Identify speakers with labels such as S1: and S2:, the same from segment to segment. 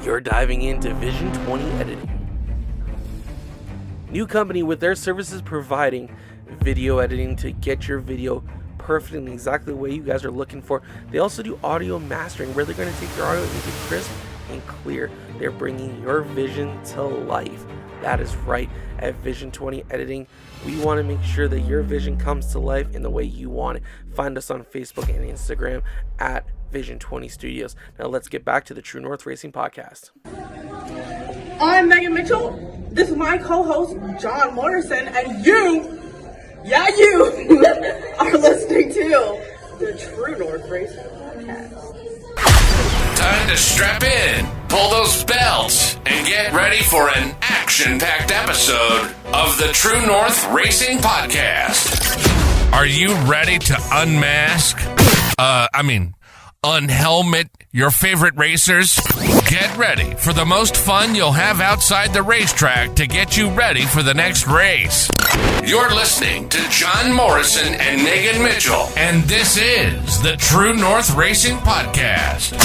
S1: You're diving into Vision 20 Editing. New company with their services providing video editing to get your video perfect in exactly the way you guys are looking for. They also do audio mastering, where they're going to take your audio and make it crisp and clear. They're bringing your vision to life. That is right. At Vision 20 Editing, we want to make sure that your vision comes to life in the way you want it. Find us on Facebook and Instagram at Vision 20 Studios. Now let's get back to the True North Racing Podcast.
S2: I'm Megan Mitchell. This is my co-host, John Morrison, and you are listening to the True North Racing Podcast.
S3: Time to strap in, pull those belts, and get ready for an action-packed episode of the True North Racing Podcast. Are you ready to unmask? Unhelmet your favorite racers? Get ready for the most fun you'll have outside the racetrack to get you ready for the next race. You're listening to John Morrison and Megan Mitchell, and this is the True North Racing Podcast.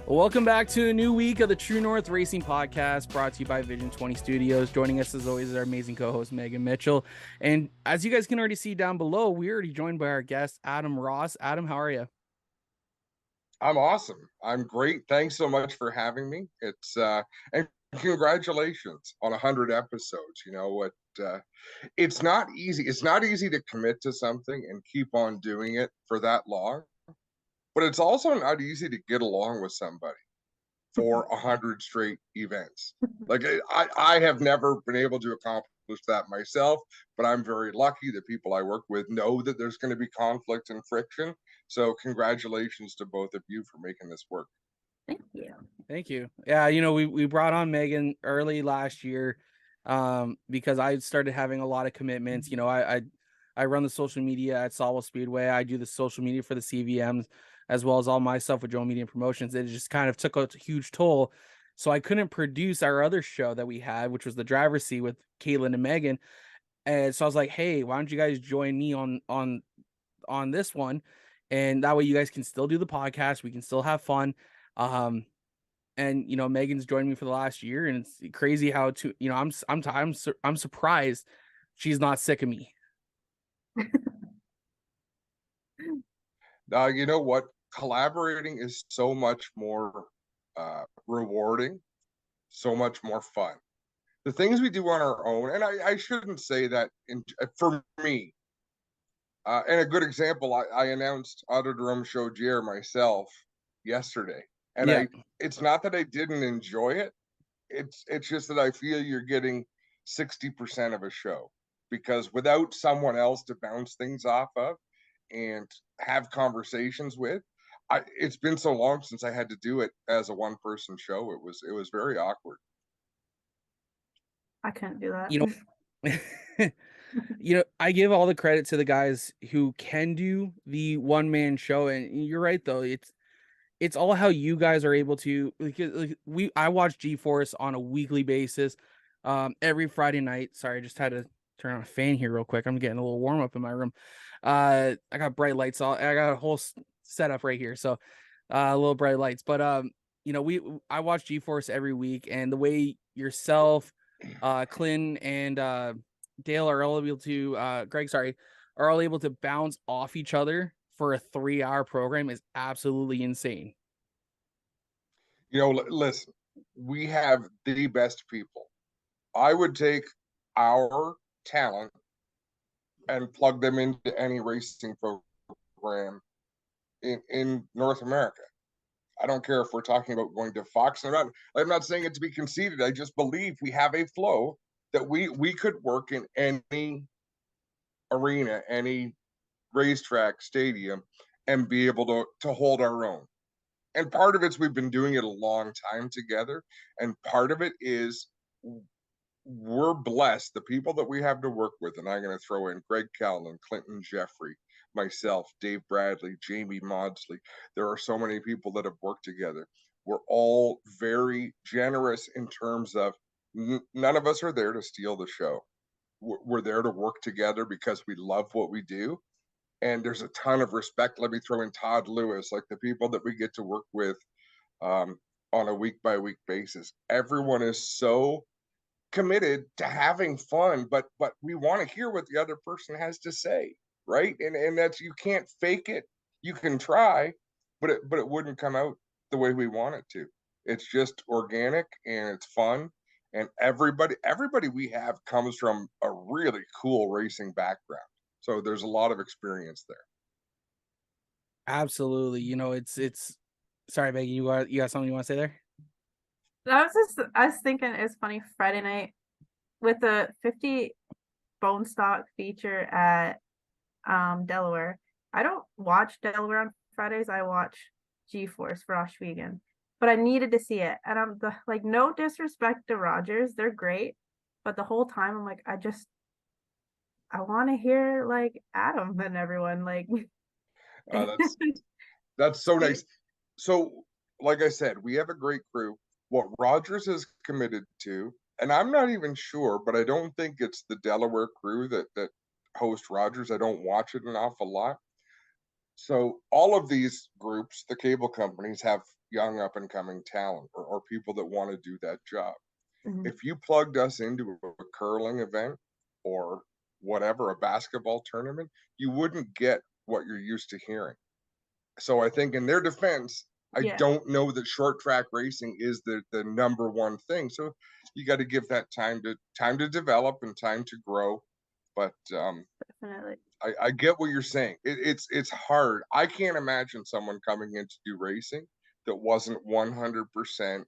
S1: Welcome back to a new week of the True North Racing Podcast, brought to you by Vision 20 Studios. Joining us as always is our amazing co-host Megan Mitchell, and as you guys can already see down below, we're already joined by our guest Adam Ross. Adam, how are you?
S4: I'm awesome. I'm great. Thanks so much for having me. It's and congratulations on 100 episodes. You know what? It's not easy. It's not easy to commit to something and keep on doing it for that long. But it's also not easy to get along with somebody for 100 straight events. Like I have never been able to accomplish that myself, but I'm very lucky that people I work with know that there's going to be conflict and friction. So congratulations to both of you for making this work.
S2: Thank you.
S1: Thank you. Yeah, you know, we brought on Megan early last year because I started having a lot of commitments. You know, I run the social media at Sawwell Speedway. I do the social media for the CVMs, as well as all my stuff with Joe Media Promotions. It just kind of took a huge toll. So I couldn't produce our other show that we had, which was the driver's seat with Caitlin and Megan. And so I was like, hey, why don't you guys join me on this one? And that way you guys can still do the podcast. We can still have fun. And, you know, Megan's joined me for the last year, and it's crazy how I'm surprised she's not sick of me.
S4: You know what? Collaborating is so much more rewarding, so much more fun. The things we do on our own, and I shouldn't say that for me. And a good example, I announced Autodrome Chaudière myself yesterday, and it's not that I didn't enjoy it. It's just that I feel you're getting 60% of a show, because without someone else to bounce things off of and have conversations with, it's been so long since I had to do it as a one-person show. It was very awkward.
S2: I can't do that.
S1: You know, I give all the credit to the guys who can do the one-man show, and you're right though. It's all how you guys are able to. I watch GeForce on a weekly basis, every Friday night. Sorry, I just had to turn on a fan here real quick. I'm getting a little warm up in my room. I got bright lights all. I got a whole setup right here, so little bright lights. But I watch GeForce every week, and the way yourself, Clint, and Dale are all able to, Greg, sorry, are all able to bounce off each other for a 3-hour program is absolutely insane.
S4: You know, listen, we have the best people. I would take our talent and plug them into any racing program in North America. I don't care if we're talking about going to Fox or not. I'm not saying it to be conceited. I just believe we have a flow that we could work in any arena, any racetrack, stadium, and be able to hold our own. And part of it's we've been doing it a long time together, and part of it is we're blessed. The people that we have to work with, and I'm going to throw in Greg Callan, Clinton Jeffrey, myself, Dave Bradley, Jamie Maudsley. There are so many people that have worked together. We're all very generous in terms of none of us are there to steal the show. we're there to work together because we love what we do. And there's a ton of respect. Let me throw in Todd Lewis, like the people that we get to work with on a week by week basis. Everyone is so committed to having fun, but we want to hear what the other person has to say, right? And that's, you can't fake it. You can try, but it wouldn't come out the way we want it to. It's just organic and it's fun. And everybody we have comes from a really cool racing background. So there's a lot of experience there.
S1: Absolutely. You know, it's sorry, Maggie, you got something you want to say there?
S5: I was thinking it's funny, Friday night with the 50 bone stock feature at Delaware. I don't watch Delaware on Fridays. I watch GeForce for Vegan. But I needed to see it. And I'm like, no disrespect to Rogers. They're great. But the whole time I'm like, I want to hear like Adam and everyone. Like
S4: That's so nice. So, like I said, we have a great crew. What Rogers is committed to, and I'm not even sure, but I don't think it's the Delaware crew that host Rogers. I don't watch it an awful lot. So all of these groups, the cable companies, have young up and coming talent or people that want to do that job.
S5: Mhm.
S4: If you plugged us into a curling event or whatever, a basketball tournament, you wouldn't get what you're used to hearing. So I think in their defense, I
S5: Yeah.
S4: don't know that short track racing is the number one thing. So you got to give that time to develop and time to grow. But
S5: Definitely.
S4: I get what you're saying. It's hard. I can't imagine someone coming in to do racing that wasn't 100%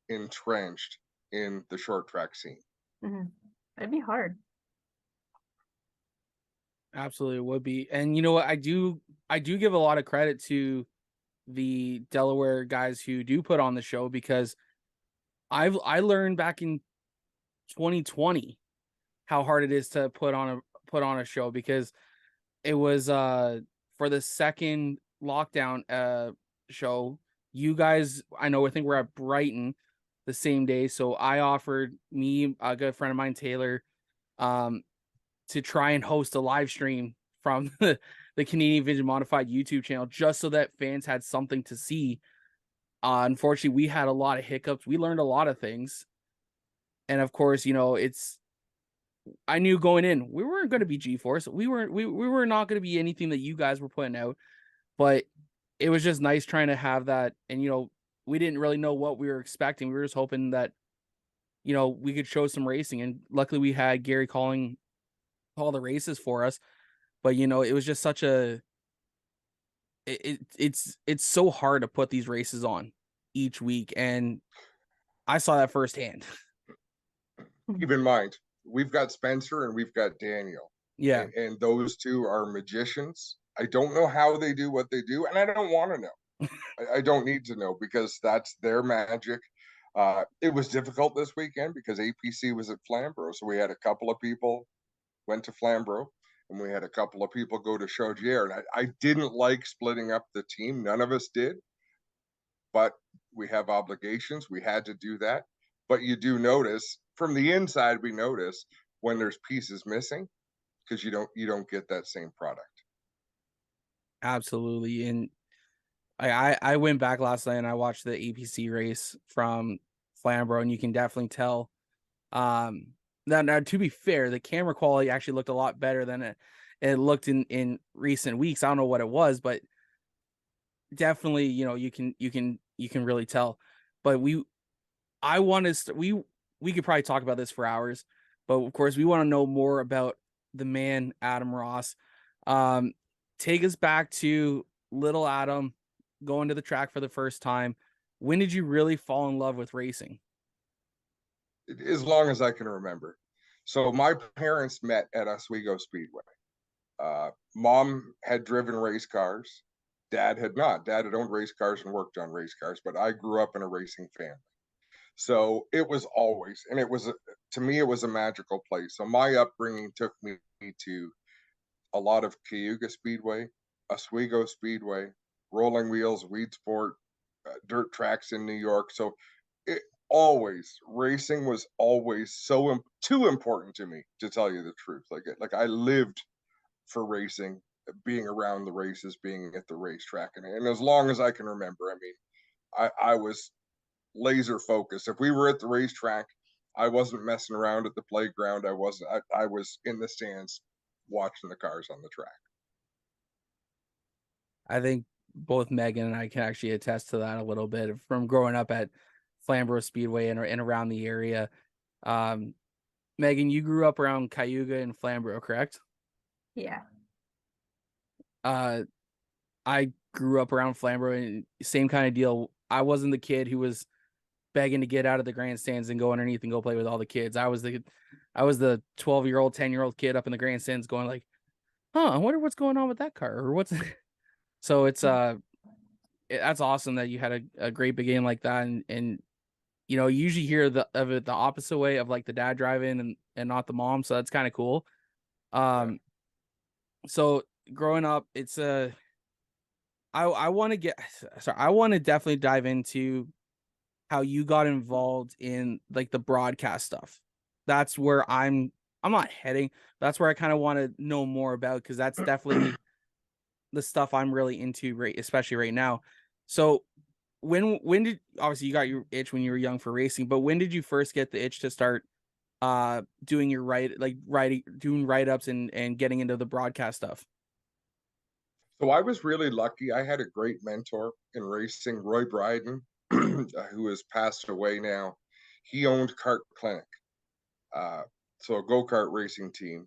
S4: entrenched in the short track scene.
S5: Mm-hmm. It'd be hard.
S1: Absolutely, it would be. And you know what? I do give a lot of credit to the Delaware guys who do put on the show, because I learned back in 2020 how hard it is to put on a show, because it was for the second lockdown show. You guys, I think we're at Brighton the same day, so I offered me, a good friend of mine, Taylor, to try and host a live stream from the Canadian Vision Modified YouTube channel, just so that fans had something to see. Unfortunately, we had a lot of hiccups. We learned a lot of things. And of course, you know, I knew going in, we weren't going to be GeForce. We were not going to be anything that you guys were putting out. But it was just nice trying to have that. And, you know, we didn't really know what we were expecting. We were just hoping that, you know, we could show some racing. And luckily we had Gary calling all the races for us. But, you know, it was just such it's so hard to put these races on each week. And I saw that firsthand.
S4: Keep in mind, we've got Spencer and we've got Daniel.
S1: Yeah.
S4: And those two are magicians. I don't know how they do what they do, and I don't want to know. I don't need to know, because that's their magic. It was difficult this weekend because APC was at Flamborough. So we had a couple of people went to Flamborough, and we had a couple of people go to Chaudière. And I didn't like splitting up the team. None of us did. But we have obligations. We had to do that. But you do notice from the inside, we notice when there's pieces missing, because you don't get that same product.
S1: Absolutely. And I went back last night and I watched the APC race from Flamborough, and you can definitely tell. Now to be fair, the camera quality actually looked a lot better than it looked in recent weeks. I don't know what it was, but definitely, you know, you can really tell. But we could probably talk about this for hours, but of course we want to know more about the man, Adam Ross. Take us back to little Adam going to the track for the first time. When did you really fall in love with racing?
S4: As long as I can remember. So my parents met at Oswego Speedway. Mom had driven race cars. Dad had not. Dad had owned race cars and worked on race cars, but I grew up in a racing family. So it was always, and it was, to me, it was a magical place. So my upbringing took me to a lot of Cayuga Speedway, Oswego Speedway, rolling wheels, weed sport, dirt tracks in New York. So racing was always too important to me, to tell you the truth. Like I lived for racing, being around the races, being at the racetrack, and as long as I can remember, I mean, I was laser focused. If we were at the racetrack, I wasn't messing around at the playground. I was in the stands watching the cars on the track.
S1: I think both Megan and I can actually attest to that a little bit from growing up at Flamborough Speedway and around the area. Megan, you grew up around Cayuga and Flamborough, correct?
S5: Yeah.
S1: I grew up around Flamborough, and same kind of deal. I wasn't the kid who was begging to get out of the grandstands and go underneath and go play with all the kids. I was the 12-year-old, 10-year-old kid up in the grandstands going like, I wonder what's going on with that car, or what's so it's that's awesome that you had a great beginning like that. And you know, you usually hear of it the opposite way, of like the dad driving and not the mom, so that's kind of cool. So growing up, it's I want to definitely dive into how you got involved in like the broadcast stuff. That's where I'm not heading. That's where I kind of want to know more about, because that's definitely the stuff I'm really into, right, especially right now. So when did, obviously you got your itch when you were young for racing, but when did you first get the itch to start doing your doing write-ups and getting into the broadcast stuff?
S4: So I was really lucky. I had a great mentor in racing, Roy Bryden, who has passed away now. He owned Kart Clinic, so a go-kart racing team,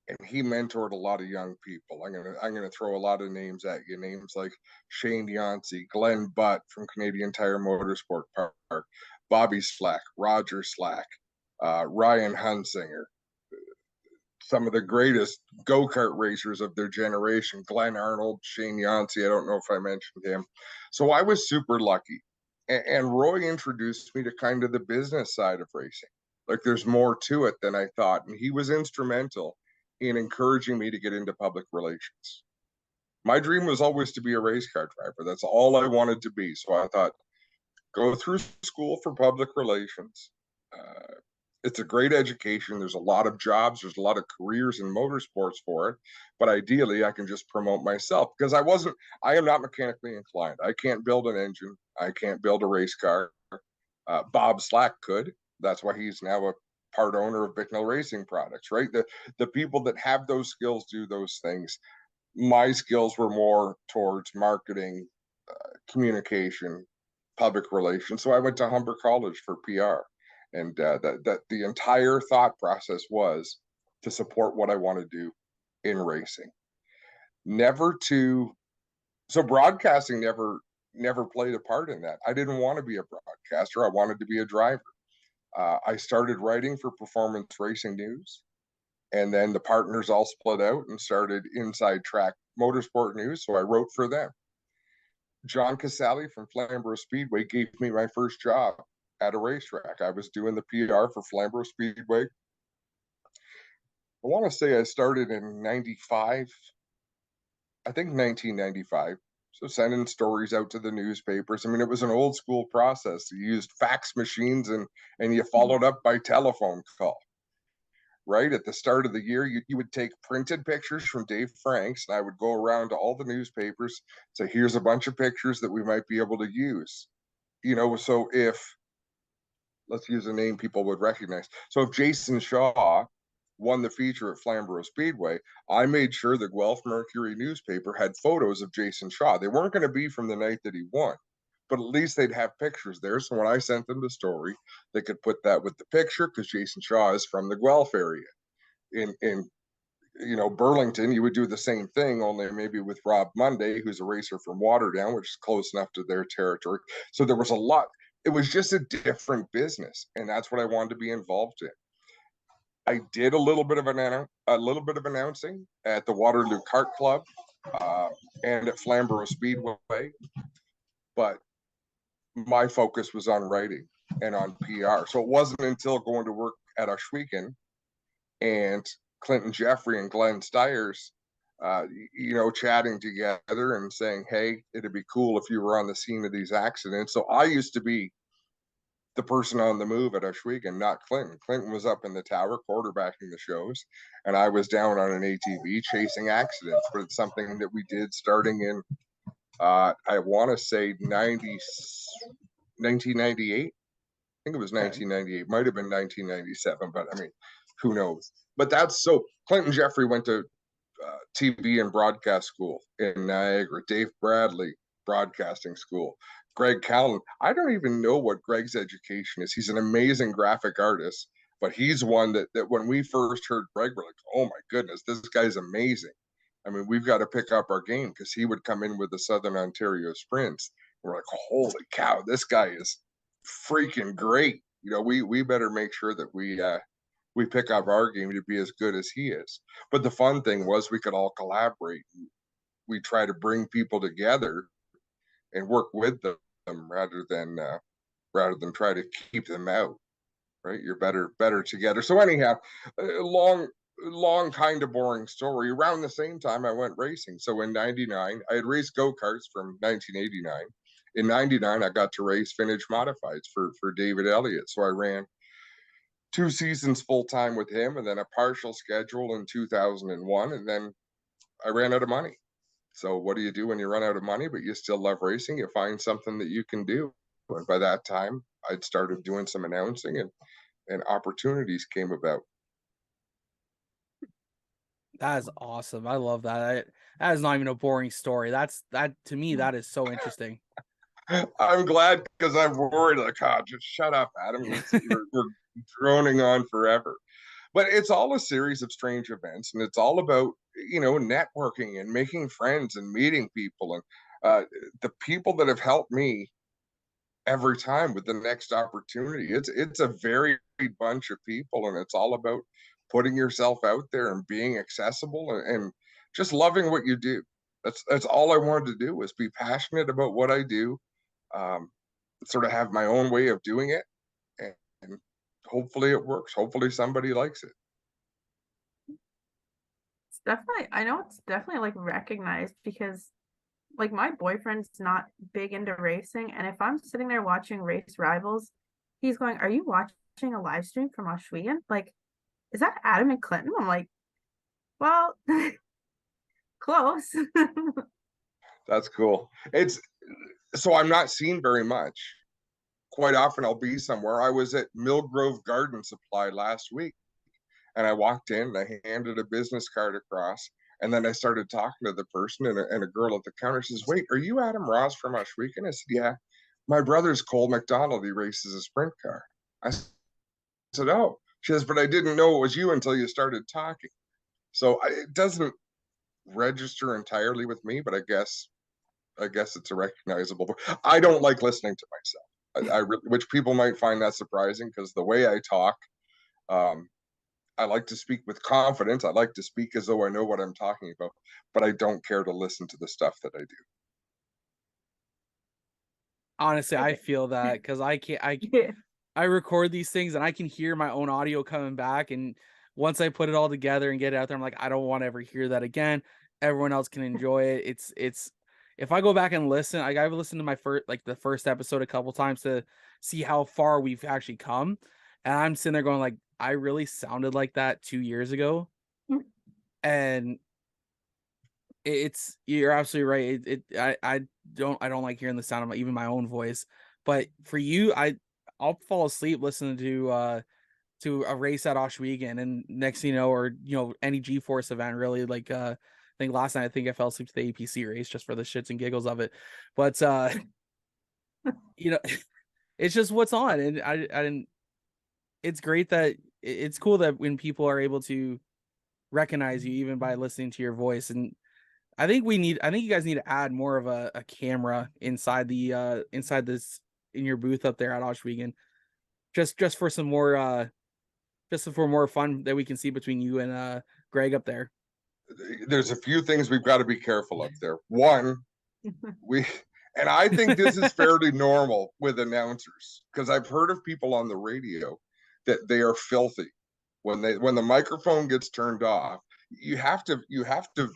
S4: and he mentored a lot of young people. I'm gonna throw a lot of names at you. Names like Shane Yancey, Glenn Butt from Canadian Tire Motorsport Park, Bobby Slack, Roger Slack, Ryan Hunsinger, some of the greatest go-kart racers of their generation, Glenn Arnold, Shane Yancey. I don't know if I mentioned him. So I was super lucky. And Roy introduced me to kind of the business side of racing. Like there's more to it than I thought. And he was instrumental in encouraging me to get into public relations. My dream was always to be a race car driver. That's all I wanted to be. So I thought, go through school for public relations. It's a great education. There's a lot of jobs. There's a lot of careers in motorsports for it. But ideally, I can just promote myself, because I am not mechanically inclined. I can't build an engine. I can't build a race car. Bob Slack could. That's why he's now a part owner of Bicknell Racing Products, right? The people that have those skills do those things. My skills were more towards marketing, communication, public relations. So I went to Humber College for PR. And that the entire thought process was to support what I want to do in racing. So broadcasting never played a part in that. I didn't want to be a broadcaster. I wanted to be a driver. I started writing for Performance Racing News, and then the partners all split out and started Inside Track Motorsport News. So I wrote for them. John Casale from Flamborough Speedway gave me my first job at a racetrack. I was doing the PR for Flamborough Speedway. I want to say I started in 95, I think 1995. So sending stories out to the newspapers. I mean, it was an old school process. You used fax machines and you followed up by telephone call. Right at the start of the year, you would take printed pictures from Dave Franks, and I would go around to all the newspapers, say, here's a bunch of pictures that we might be able to use. You know, so let's use a name people would recognize. So if Jason Shaw won the feature at Flamborough Speedway, I made sure the Guelph Mercury newspaper had photos of Jason Shaw. They weren't going to be from the night that he won, but at least they'd have pictures there. So when I sent them the story, they could put that with the picture, because Jason Shaw is from the Guelph area. In Burlington, you would do the same thing, only maybe with Rob Monday, who's a racer from Waterdown, which is close enough to their territory. So there was a lot. It was just a different business, and that's what I wanted to be involved in. I did a little bit of announcing at the Waterloo Kart Club and at Flamborough Speedway, but my focus was on writing and on PR. So it wasn't until going to work at Oshwegan and Clinton Jeffrey and Glenn Stiers, chatting together and saying, hey, it'd be cool if you were on the scene of these accidents. So I used to be the person on the move at Oshwegan, not Clinton. Clinton was up in the tower quarterbacking the shows, and I was down on an ATV chasing accidents. But it's something that we did starting in, I want to say 1998. I think it was 1998, might have been 1997, but I mean, who knows? But that's so. Clinton Jeffrey went to TV and broadcast school in Niagara. Dave Bradley, broadcasting school. Greg Callan. I don't even know what Greg's education is. He's an amazing graphic artist, but he's one that when we first heard Greg, we're like, oh my goodness, this guy's amazing. I mean, we've got to pick up our game, because he would come in with the Southern Ontario Sprints. We're like, holy cow, this guy is freaking great. You know, we better make sure that we pick up our game to be as good as he is. But the fun thing was we could all collaborate. We try to bring people together and work with them rather than try to keep them out. Right? You're better together. So anyhow, long kind of boring story. Around the same time I went racing. So in 99, I had raced go-karts from 1989. In 99, I got to race vintage modifieds for David Elliott. So I ran 2 seasons full time with him, and then a partial schedule in 2001, and then I ran out of money. So what do you do when you run out of money, but you still love racing? You find something that you can do. And by that time, I'd started doing some announcing, and opportunities came about.
S1: That is awesome. I love that. That is not even a boring story. That to me, that is so interesting.
S4: I'm glad, because I'm worried, like, oh, just shut up, Adam. We're droning on forever. But it's all a series of strange events, and it's all about, networking and making friends and meeting people, and the people that have helped me every time with the next opportunity. It's a very bunch of people, and it's all about putting yourself out there and being accessible, and just loving what you do. That's all I wanted to do, was be passionate about what I do, sort of have my own way of doing it, and hopefully it works. Hopefully somebody likes it.
S5: It's definitely, I know it's definitely like recognized, because like my boyfriend's not big into racing, and if I'm sitting there watching Race Rivals, he's going, "Are you watching a live stream from Oshwegan? Like, is that Adam and Clinton?" I'm like, well, close.
S4: That's cool. So I'm not seen very much. Quite often I'll be somewhere. I was at Millgrove Garden Supply last week, and I walked in and I handed a business card across, and then I started talking to the person, and a girl at the counter says, "Wait, are you Adam Ross from Oshwegan?" I said, "Yeah. My brother's Cole McDonald. He races a sprint car." I said, "Oh." She says, "But I didn't know it was you until you started talking." So it doesn't register entirely with me, but I guess it's a recognizable. I don't like listening to myself. Which people might find that surprising, because the way I talk, I like to speak with confidence. I like to speak as though I know what I'm talking about, but I don't care to listen to the stuff that I do.
S1: Honestly, I feel that, because I record these things and I can hear my own audio coming back, and once I put it all together and get it out there, I'm like, I don't want to ever hear that again. Everyone else can enjoy it. It's if I go back and listen, I've listened to my the first episode a couple times to see how far we've actually come, and I'm sitting there going like, I really sounded like that 2 years ago. And you're absolutely right. I don't like hearing the sound of even my own voice. But for you, I'll fall asleep listening to a race at Oshwegan, and next thing you know, or any GForce event, really. Like I think last night, I fell asleep to the APC race just for the shits and giggles of it. But it's just what's on, and I didn't. It's great that it's cool that when people are able to recognize you even by listening to your voice. And I think you guys need to add more of a camera inside this in your booth up there at Oshwegan, just for some more more fun that we can see between you and Greg up there.
S4: There's a few things we've got to be careful up there. One, and I think this is fairly normal with announcers, because I've heard of people on the radio that they are filthy when the microphone gets turned off. You have to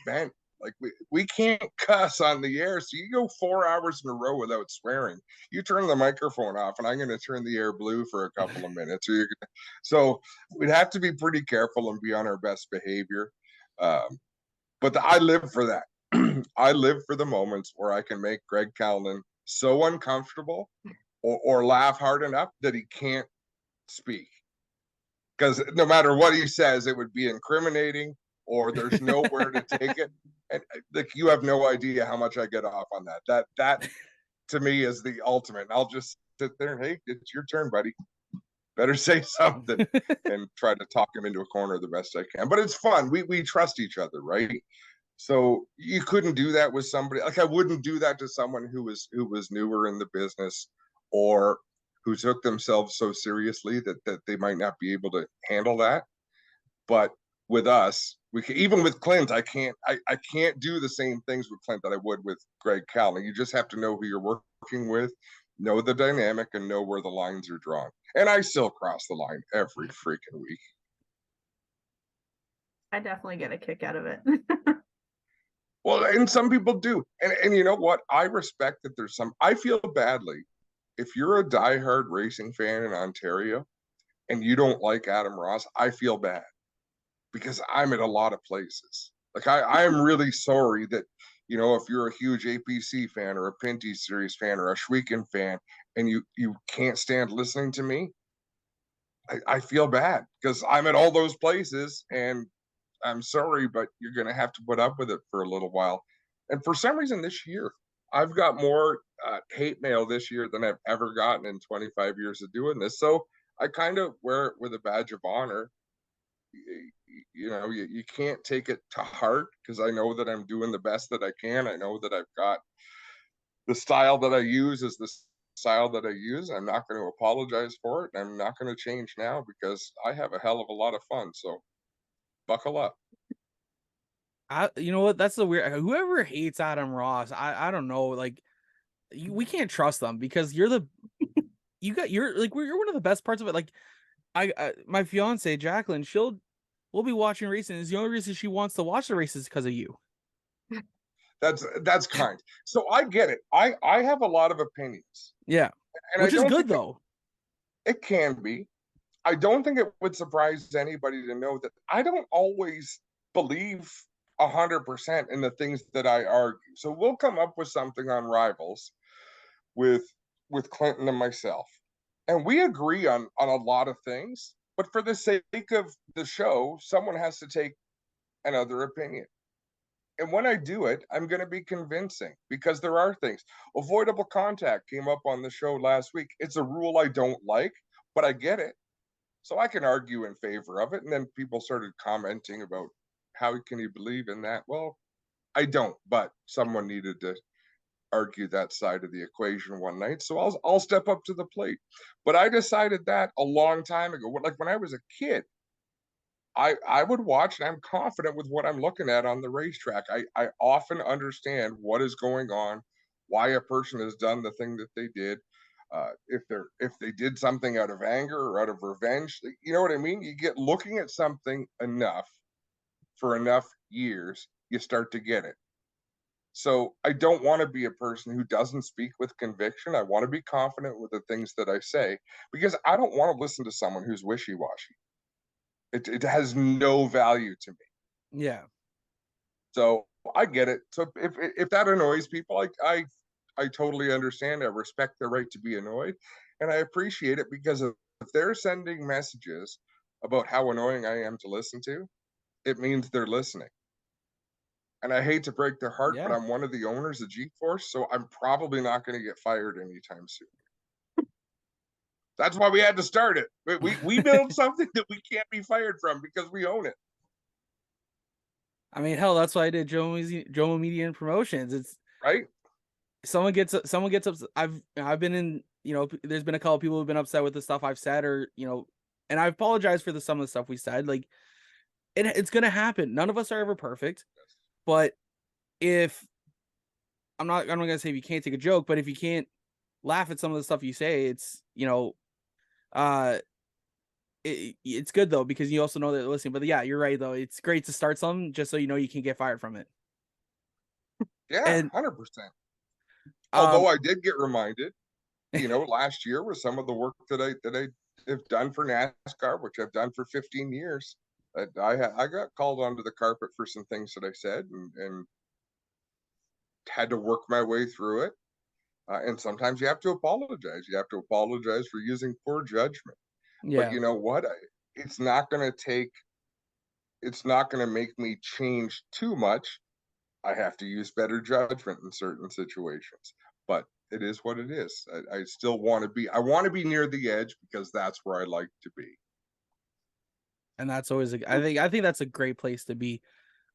S4: vent Like we can't cuss on the air. So you go 4 hours in a row without swearing. You turn the microphone off, and I'm going to turn the air blue for a couple of minutes. So we'd have to be pretty careful and be on our best behavior. But I live for that. I live for the moments where I can make Greg Callan so uncomfortable or laugh hard enough that he can't speak. Because no matter what he says, it would be incriminating, or there's nowhere to take it. And like, you have no idea how much I get off on that. That to me is the ultimate. And I'll just sit there and, hey, it's your turn, buddy. Better say something, and try to talk him into a corner the best I can. But it's fun. We trust each other, right? So you couldn't do that with somebody. Like, I wouldn't do that to someone who was newer in the business, or who took themselves so seriously that they might not be able to handle that. But with us, we can, even with Clint, I can't do the same things with Clint that I would with Greg Callan. You just have to know who you're working with, know the dynamic, and know where the lines are drawn. And I still cross the line every freaking week.
S5: I definitely get a kick out of it.
S4: Well, and some people do. And you know what? I respect that there's some. I feel badly if you're a diehard racing fan in Ontario and you don't like Adam Ross. I feel bad, because I'm at a lot of places. Like, I'm really sorry that, you know, if you're a huge APC fan or a Pinty series fan or a Schweeken fan, and you can't stand listening to me, I feel bad, because I'm at all those places, and I'm sorry, but you're going to have to put up with it for a little while. And for some reason this year, I've got more hate mail this year than I've ever gotten in 25 years of doing this. So I kind of wear it with a badge of honor. You know, you can't take it to heart, because I know that I'm doing the best that I can. I know that I've got the style that I use is the style that I use. I'm not going to apologize for it. And I'm not going to change now, because I have a hell of a lot of fun. So buckle up.
S1: You know what? That's the weird. Whoever hates Adam Ross, I don't know. Like, we can't trust them, because you're one of the best parts of it. Like, my fiance Jacqueline, we'll be watching racing. It's the only reason she wants to watch the races because of you.
S4: That's kind. So I get it. I have a lot of opinions.
S1: Yeah,
S4: and
S1: which is good though.
S4: It can be. I don't think it would surprise anybody to know that I don't always believe 100% in the things that I argue. So we'll come up with something on Rivals with Clinton and myself, and we agree on a lot of things. But for the sake of the show, someone has to take another opinion. And when I do it, I'm going to be convincing, because there are things. Avoidable contact came up on the show last week. It's a rule I don't like, but I get it. So I can argue in favor of it. And then people started commenting about, how can you believe in that? Well, I don't, but someone needed to argue that side of the equation one night. So I'll step up to the plate. But I decided that a long time ago. Like, when I was a kid, I would watch, and I'm confident with what I'm looking at on the racetrack. I often understand what is going on, why a person has done the thing that they did. If they did something out of anger or out of revenge, you know what I mean? You get looking at something enough for enough years, you start to get it. So I don't want to be a person who doesn't speak with conviction. I want to be confident with the things that I say, because I don't want to listen to someone who's wishy-washy. It has no value to me.
S1: Yeah.
S4: So I get it. So if that annoys people, I totally understand. I respect their right to be annoyed, and I appreciate it, because if they're sending messages about how annoying I am to listen to, it means they're listening. And I hate to break their heart, but I'm one of the owners of GForce, so I'm probably not going to get fired anytime soon. That's why we had to start it. We build something that we can't be fired from, because we own it.
S1: I mean, hell, that's why I did Joe Media and Promotions. It's
S4: right.
S1: Someone gets upset. I've been in, there's been a couple of people who've been upset with the stuff I've said, or, and I apologize for some of the stuff we said. Like, it's going to happen. None of us are ever perfect, but if I'm not going to say if you can't take a joke, but if you can't laugh at some of the stuff you say, it's, it's good though, because you also know that they're listening. But yeah, you're right though. It's great to start something just so you can get fired from it.
S4: Yeah,
S1: And
S4: 100%.
S1: um
S4: Although I did get reminded, last year with some of the work that I have done for NASCAR, which I've done for 15 years, that I got called onto the carpet for some things that I said, and had to work my way through it. And sometimes you have to apologize. You have to apologize for using poor judgment. But
S1: yeah.
S4: you know what? It's not going to take. It's not going to make me change too much. I have to use better judgment in certain situations. But it is what it is. I still want to be. I want to be near the edge because that's where I like to be.
S1: And that's always I think that's a great place to be.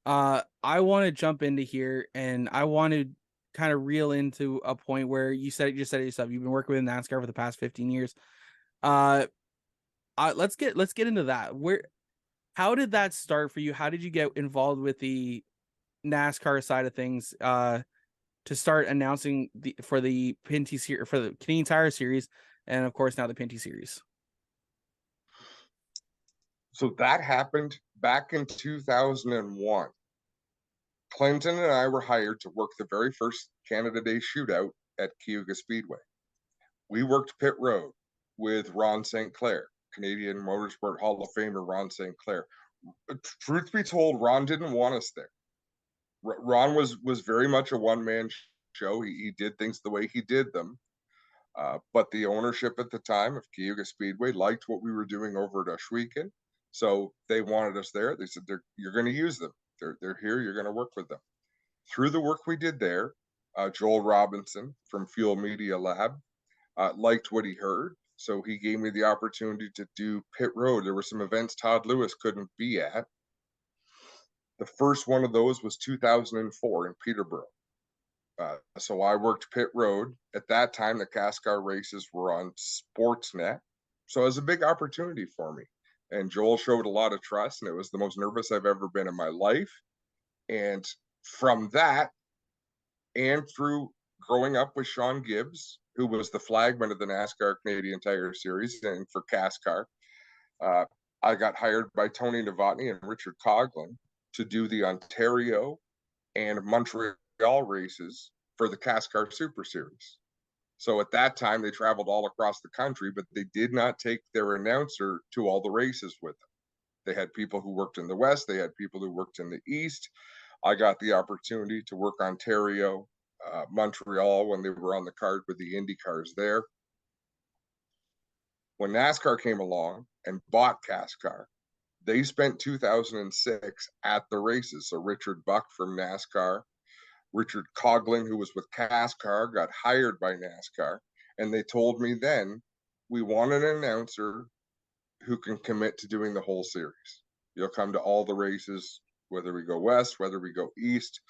S1: I want to jump into here, and I want to kind of reel into a point where you said it yourself. You've been working with NASCAR for the past 15 years. Uh, let's get into that. How did that start for you? How did you get involved with the NASCAR side of things? To start announcing for the Pinty series, for the Canadian Tire Series, and of course now the Pinty Series.
S4: So that happened back in 2001. Clinton and I were hired to work the very first Canada Day shootout at Cayuga Speedway. We worked pit road with Ron St. Clair, Canadian Motorsport Hall of Famer Ron St. Clair. Truth be told, Ron didn't want us there. Ron was very much a one-man show. He did things the way he did them. But the ownership at the time of Cayuga Speedway liked what we were doing over at Oshwegan. So they wanted us there. They said, you're going to use them. They're here. You're going to work with them. Through the work we did there, Joel Robinson from Fuel Media Lab liked what he heard. So he gave me the opportunity to do pit road. There were some events Todd Lewis couldn't be at. The first one of those was 2004 in Peterborough. So I worked pit road. At that time, the CASCAR races were on Sportsnet. So it was a big opportunity for me. And Joel showed a lot of trust, and it was the most nervous I've ever been in my life. And from that, and through growing up with Sean Gibbs, who was the flagman of the NASCAR Canadian Tire Series and for CASCAR, I got hired by Tony Novotny and Richard Coughlin to do the Ontario and Montreal races for the CASCAR Super Series. So at that time, they traveled all across the country, but they did not take their announcer to all the races with them. They had people who worked in the West. They had people who worked in the East. I got the opportunity to work Ontario, Montreal when they were on the card with the Indy cars there. When NASCAR came along and bought CASCAR, they spent 2006 at the races. So Richard Buck from NASCAR, Richard Coughlin, who was with CASCAR, got hired by NASCAR. And they told me then, we want an announcer who can commit to doing the whole series. You'll come to all the races, whether we go west, whether we go east.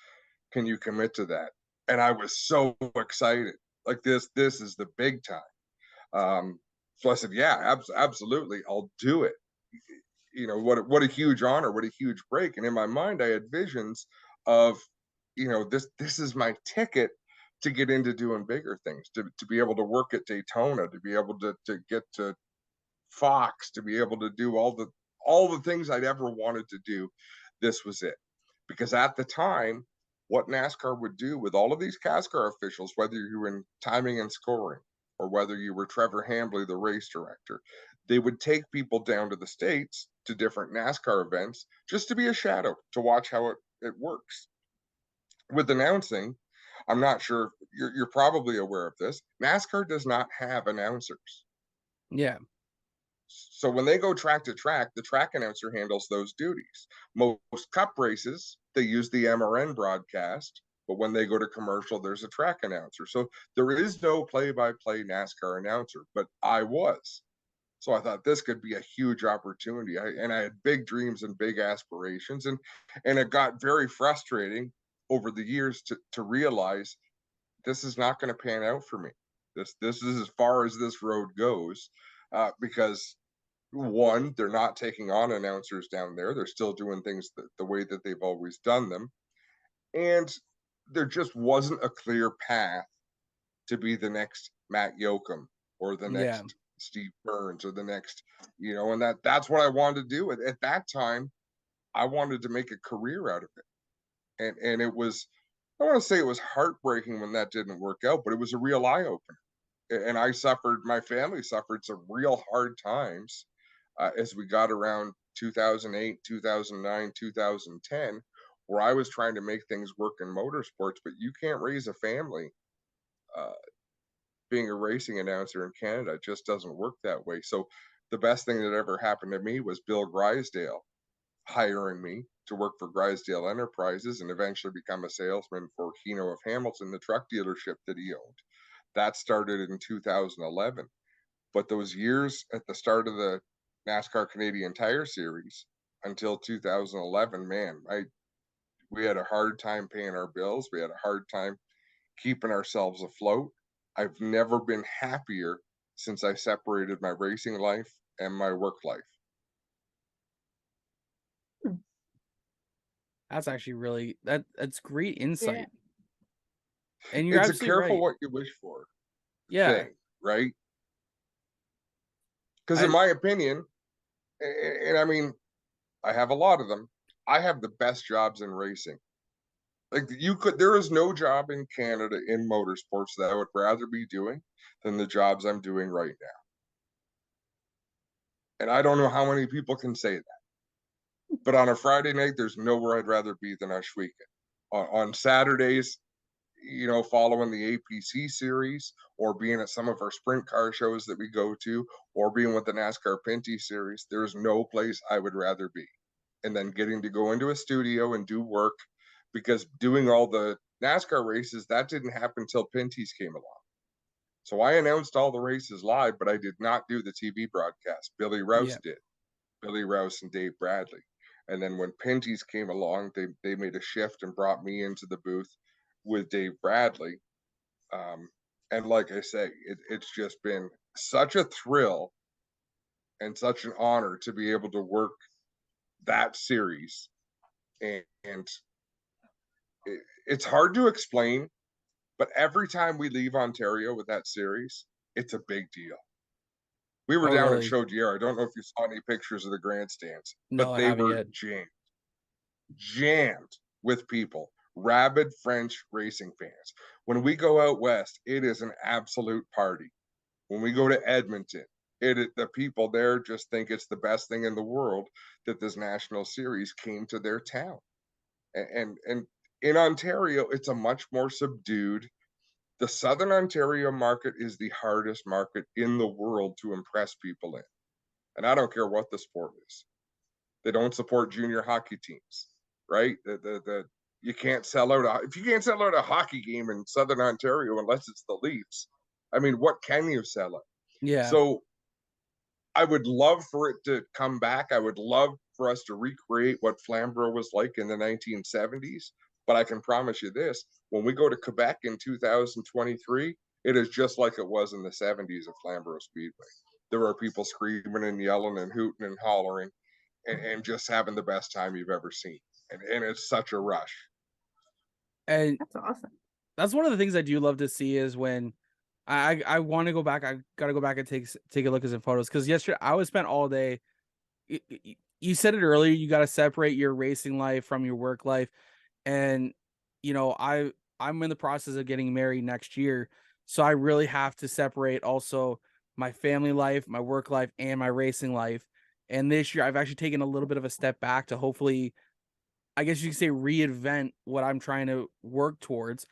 S4: Can you commit to that? And I was so excited. Like this is the big time. So I said, yeah, absolutely. I'll do it. What a huge honor, what a huge break. And in my mind, I had visions of, this is my ticket to get into doing bigger things, to be able to work at Daytona, to be able to get to Fox, to be able to do all the things I'd ever wanted to do. This was it. Because at the time, what NASCAR would do with all of these CASCAR officials, whether you were in timing and scoring, or whether you were Trevor Hambley, the race director, they would take people down to the States to different NASCAR events just to be a shadow, to watch how it works. With announcing, I'm not sure, you're probably aware of this, NASCAR does not have announcers.
S1: Yeah.
S4: So when they go track to track, the track announcer handles those duties. Most cup races, they use the MRN broadcast, but when they go to commercial, there's a track announcer. So there is no play-by-play NASCAR announcer, but I was. So I thought this could be a huge opportunity. I had big dreams and big aspirations, and it got very frustrating over the years to realize this is not going to pan out for me. This is as far as this road goes, because one, they're not taking on announcers down there. They're still doing things the way that they've always done them. And there just wasn't a clear path to be the next Matt Yoakum or the
S1: Yeah.
S4: next Steve Burns or the next, and that's what I wanted to do. At that time, I wanted to make a career out of it. And it was I want to say it was heartbreaking when that didn't work out, but it was a real eye opener. And my family suffered some real hard times as we got around 2008, 2009, 2010, where I was trying to make things work in motorsports, but you can't raise a family uh, being a racing announcer in Canada. It just doesn't work that way. So the best thing that ever happened to me was Bill Grisdale hiring me to work for Grisdale Enterprises and eventually become a salesman for Hino of Hamilton, the truck dealership that he owned. That started in 2011. But those years at the start of the NASCAR Canadian Tire Series until 2011, man, we had a hard time paying our bills. We had a hard time keeping ourselves afloat. I've never been happier since I separated my racing life and my work life.
S1: That's actually really that's great insight.
S5: Yeah.
S1: And you're
S4: It's a
S1: absolutely
S4: careful
S1: right.
S4: what you wish for
S1: Yeah.
S4: thing, right? Because in
S1: I-
S4: my opinion, and I mean, I have a lot of them, I have the best jobs in racing. Like there is no job in Canada in motorsports that I would rather be doing than the jobs I'm doing right now. And I don't know how many people can say that. But on a Friday night, there's nowhere I'd rather be than Ashweeka. On Saturdays, following the APC series or being at some of our sprint car shows that we go to or being with the NASCAR Pinty series, there's no place I would rather be. And then getting to go into a studio and do work, because doing all the NASCAR races, that didn't happen until Pinty's came along. So I announced all the races live, but I did not do the TV broadcast. Billy Rouse did. Billy Rouse and Dave Bradley. And then when Pinty's came along, they made a shift and brought me into the booth with Dave Bradley. And like I say, it's just been such a thrill and such an honor to be able to work that series. And it's hard to explain, but every time we leave Ontario with that series, it's a big deal. We were
S1: Oh,
S4: down at
S1: really?
S4: Chaudière. I don't know if you saw any pictures of the grandstands,
S1: No,
S4: but
S1: I
S4: they
S1: haven't
S4: were
S1: yet.
S4: jammed with people, rabid French racing fans. When we go out west, it is an absolute party. When we go to Edmonton, the people there just think it's the best thing in the world that this national series came to their town. And in Ontario, it's a much more subdued. The Southern Ontario market is the hardest market in the world to impress people in. And I don't care what the sport is. They don't support junior hockey teams, right? You can't sell out if you can't sell out a hockey game in Southern Ontario unless it's the Leafs. I mean, what can you sell out?
S1: Yeah.
S4: So I would love for it to come back. I would love for us to recreate what Flamborough was like in the 1970s. But I can promise you this, when we go to Quebec in 2023, it is just like it was in the 70s at Flamborough Speedway. There are people screaming and yelling and hooting and hollering and just having the best time you've ever seen. And it's such a rush.
S1: And
S5: That's awesome.
S1: that's one of the things I do love to see is when I want to go back. I got to go back and take a look at some photos, because yesterday I was spent all day. You said it earlier. You got to separate your racing life from your work life, and I'm in the process of getting married next year, so I really have to separate also my family life, my work life, and my racing life. And this year I've actually taken a little bit of a step back to hopefully, I guess you could say, reinvent what I'm trying to work towards.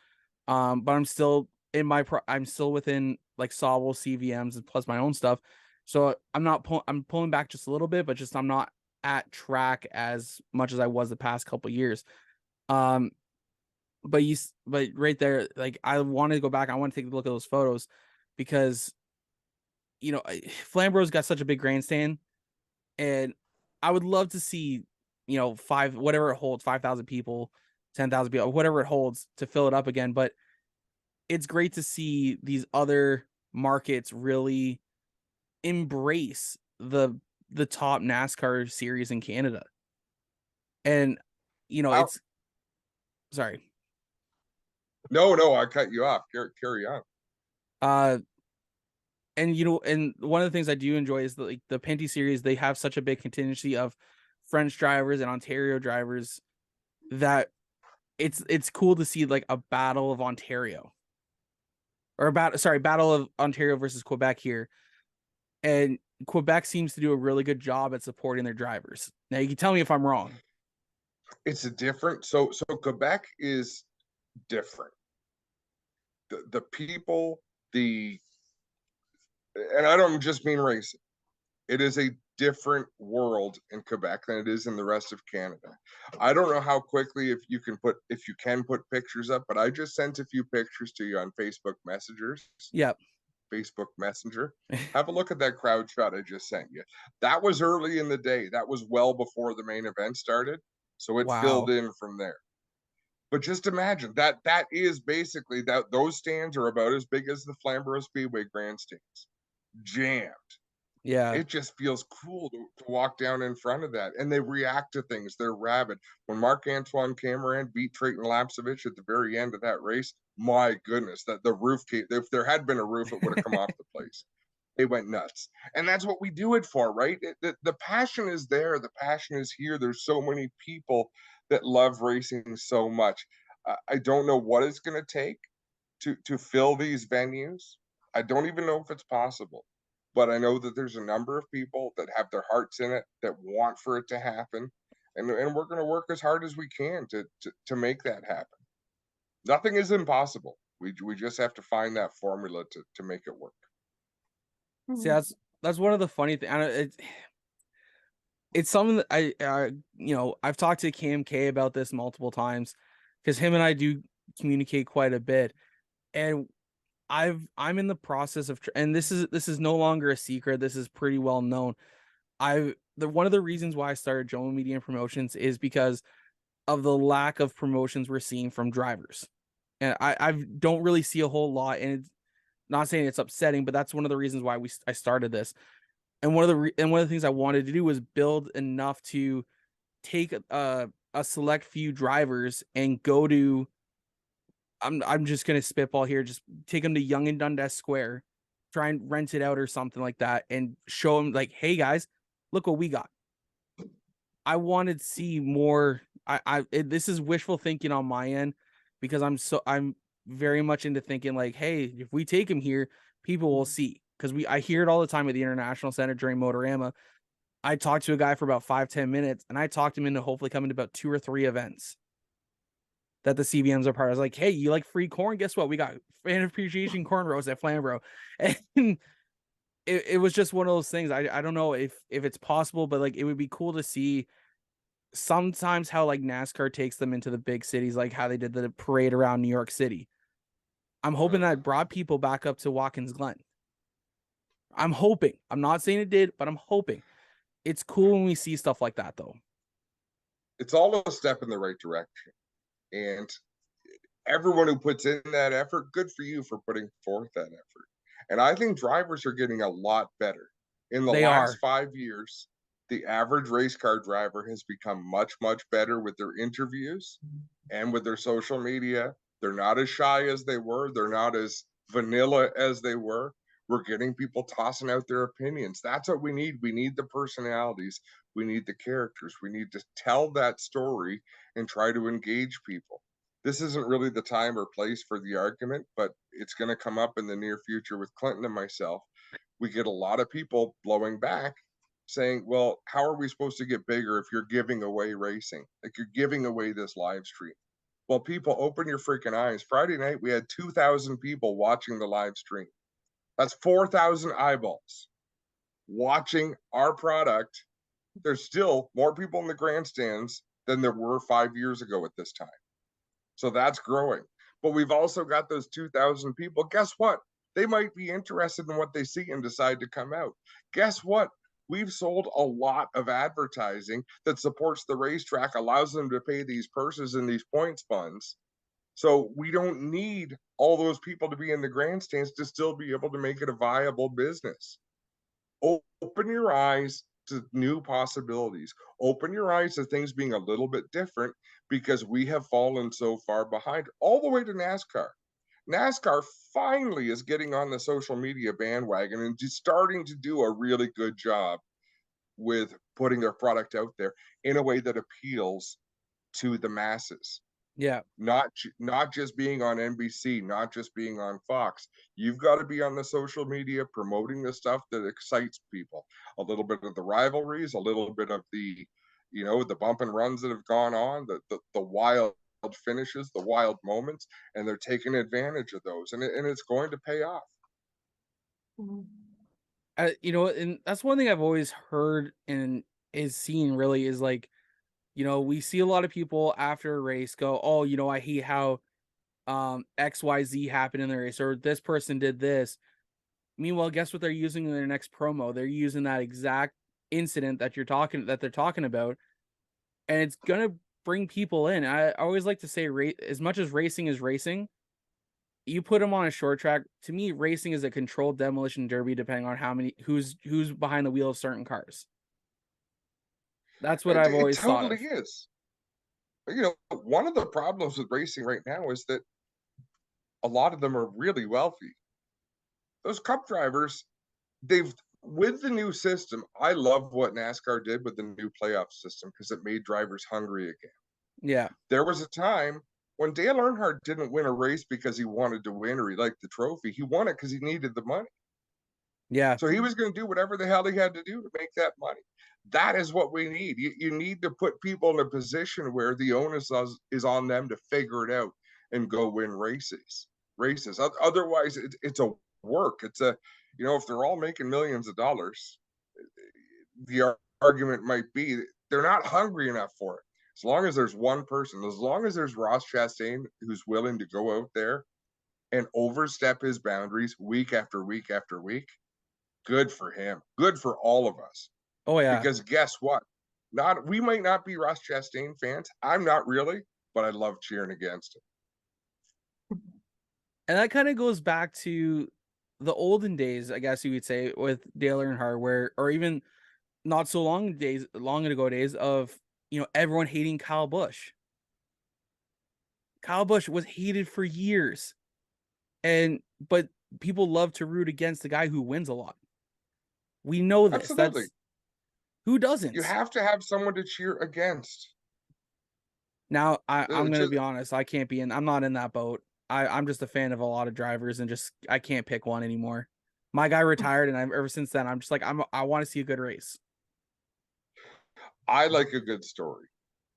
S1: But I'm still I'm still within like Sawable CVMs and plus my own stuff. So I'm pulling back just a little bit, but just I'm not at track as much as I was the past couple years. But right there, like I want to go back. I want to take a look at those photos because, Flamborough's got such a big grandstand, and I would love to see, whatever it holds, 5,000 people, 10,000 people, whatever it holds, to fill it up again. But it's great to see these other markets really embrace the top NASCAR series in Canada. And it's sorry.
S4: No, I cut you off. Carry on.
S1: And and one of the things I do enjoy is the Pinty series. They have such a big contingency of French drivers and Ontario drivers that it's cool to see like a battle of Ontario, or battle of Ontario versus Quebec here, and Quebec seems to do a really good job at supporting their drivers. Now you can tell me if I'm wrong.
S4: It's a different, so Quebec is different. The people, and I don't just mean racing. It is a different world in Quebec than it is in the rest of Canada. I don't know how quickly if you can put pictures up, but I just sent a few pictures to you on Facebook Messengers.
S1: Yep.
S4: Facebook Messenger. Have a look at that crowd shot I just sent you. That was early in the day. That was well before the main event started. So it filled
S1: Wow.
S4: in from there. But just imagine that is basically that those stands are about as big as the Flamborough Speedway grandstands. Jammed.
S1: Yeah.
S4: It just feels cool to walk down in front of that. And they react to things. They're rabid. When Marc-Antoine Cameron beat Trayton Lapsevich at the very end of that race, my goodness, that the roof came. If there had been a roof, it would have come off the place. They went nuts. And that's what we do it for, right? The passion is there. The passion is here. There's so many people that love racing so much. I don't know what it's going to take to fill these venues. I don't even know if it's possible. But I know that there's a number of people that have their hearts in it, that want for it to happen, and we're going to work as hard as we can to make that happen. Nothing is impossible. We just have to find that formula to make it work.
S1: See, that's one of the funny things. It's something that I've talked to Cam K about this multiple times, because him and I do communicate quite a bit, and I'm in the process of, and this is no longer a secret. This is pretty well known. One of the reasons why I started Joe Media and Promotions is because of the lack of promotions we're seeing from drivers, and I don't really see a whole lot. And it's not saying it's upsetting, but that's one of the reasons why I started this. And one of the things I wanted to do was build enough to take a select few drivers and go to. I'm just gonna spitball here. Just take them to Yonge and Dundas Square, try and rent it out or something like that, and show them like, hey guys, look what we got. I wanted to see more. This is wishful thinking on my end, because I'm very much into thinking like, hey, if we take him here, people will see, because I hear it all the time at the International Center during Motorama. I talked to a guy for about 5-10 minutes, and I talked him into hopefully coming to about 2 or 3 events that the CBMs are part of. I was like, hey, you like free corn? Guess what? We got fan appreciation corn roast at Flamborough. And it was just one of those things. I don't know if it's possible, but like it would be cool to see sometimes how like NASCAR takes them into the big cities, like how they did the parade around New York City. I'm hoping that brought people back up to Watkins Glen. I'm hoping. I'm not saying it did, but I'm hoping. It's cool when we see stuff like that, though.
S4: It's all a step in the right direction. And everyone who puts in that effort, good for you for putting forth that effort. And I think drivers are getting a lot better. In the last 5 years, the average race car driver has become much, much better with their interviews and with their social media. They're not as shy as they were. They're not as vanilla as they were. We're getting people tossing out their opinions. That's what we need. We need the personalities. We need the characters. We need to tell that story and try to engage people. This isn't really the time or place for the argument, but it's going to come up in the near future with Clinton and myself. We get a lot of people blowing back saying, well, how are we supposed to get bigger if you're giving away racing? Like, you're giving away this live stream. Well, people, open your freaking eyes. Friday night, we had 2,000 people watching the live stream. That's 4,000 eyeballs watching our product. There's still more people in the grandstands than there were 5 years ago at this time. So that's growing. But we've also got those 2,000 people. Guess what? They might be interested in what they see and decide to come out. Guess what? We've sold a lot of advertising that supports the racetrack, allows them to pay these purses and these points funds. So we don't need all those people to be in the grandstands to still be able to make it a viable business. Open your eyes to new possibilities. Open your eyes to things being a little bit different, because we have fallen so far behind, all the way to NASCAR. NASCAR finally is getting on the social media bandwagon and just starting to do a really good job with putting their product out there in a way that appeals to the masses.
S1: Yeah.
S4: Not just being on NBC, not just being on Fox. You've got to be on the social media promoting the stuff that excites people. A little bit of the rivalries, a little bit of the, the bump and runs that have gone on, the wild finishes, the wild moments, and they're taking advantage of those, and it's going to pay off.
S5: Mhm.
S1: And that's one thing I've always heard and is seen really is like, we see a lot of people after a race go, "Oh, I hate how XYZ happened in the race, or this person did this." Meanwhile, guess what they're using in their next promo? They're using that exact incident that they're talking about, and it's gonna bring people in. I always like to say, as much as racing is racing, you put them on a short track. To me, racing is a controlled demolition derby, depending on who's behind the wheel of certain cars. That's what I've
S4: It
S1: always thought
S4: totally
S1: of.
S4: is. One of the problems with racing right now is that a lot of them are really wealthy. Those cup drivers, they've with the new system, I love what NASCAR did with the new playoff system because it made drivers hungry again.
S1: Yeah,
S4: There was a time when Dale Earnhardt didn't win a race because he wanted to win or he liked the trophy. He won it because he needed the money.
S1: yeah.
S4: So he was going to do whatever the hell he had to do to make that money. That is what we need. You need to put people in a position where the onus is on them to figure it out and go win races. Otherwise, it's a work. It's a, if they're all making millions of dollars, the argument might be they're not hungry enough for it. As long as there's one person, as long as there's Ross Chastain who's willing to go out there and overstep his boundaries week after week after week, good for him. Good for all of us.
S1: Oh yeah.
S4: Because guess what? We might not be Ross Chastain fans. I'm not really, but I love cheering against him.
S1: And that kind of goes back to the olden days, I guess you would say, with Dale Earnhardt, or even not so long ago days of, everyone hating Kyle Busch. Kyle Busch was hated for years. But people love to root against the guy who wins a lot. We know this.
S4: Absolutely.
S1: Who
S4: You
S1: doesn't?
S4: have to have someone to cheer against.
S1: Now, I'm gonna
S4: Just,
S1: be honest, I'm not in that boat. I'm just a fan of a lot of drivers and I can't pick one anymore. My guy retired, and ever since then I'm just like I want to see a good race.
S4: I like a good story.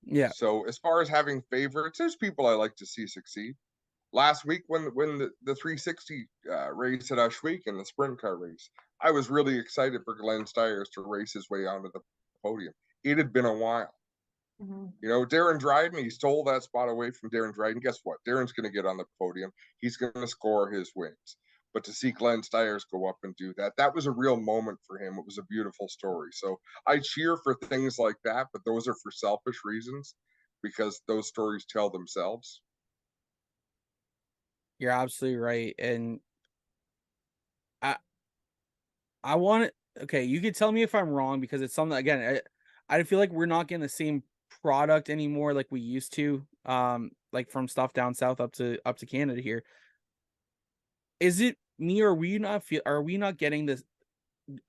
S1: Yeah.
S4: So as far as having favorites, there's people I like to see succeed. Last week when the 360 race at Ushweek in the sprint car race, I was really excited for Glenn Stiers to race his way onto the podium. It had been a while. Darren Dryden, he stole that spot away from Darren Dryden. Guess what? Darren's going to get on the podium. He's going to score his wins. But to see Glenn Stiers go up and do that, that was a real moment for him. It was a beautiful story. So I cheer for things like that, but those are for selfish reasons because those stories tell themselves.
S1: You're absolutely right. And I want it. Okay, you could tell me if I'm wrong, because it's something, again, I feel like we're not getting the same product anymore like we used to, like from stuff down south up to Canada here. Is it me, or are we not getting this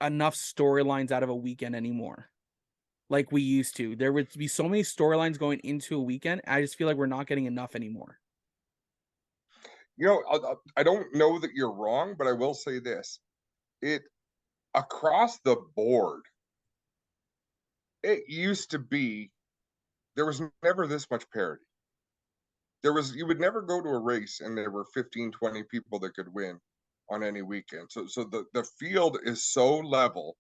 S1: enough storylines out of a weekend anymore like we used to? There would be so many storylines going into a weekend. I just feel like we're not getting enough anymore.
S4: I don't know that you're wrong, but I will say this. It across the board, it used to be there was never this much parity. You would never go to a race and there were 15, 20 people that could win on any weekend. So the field is so level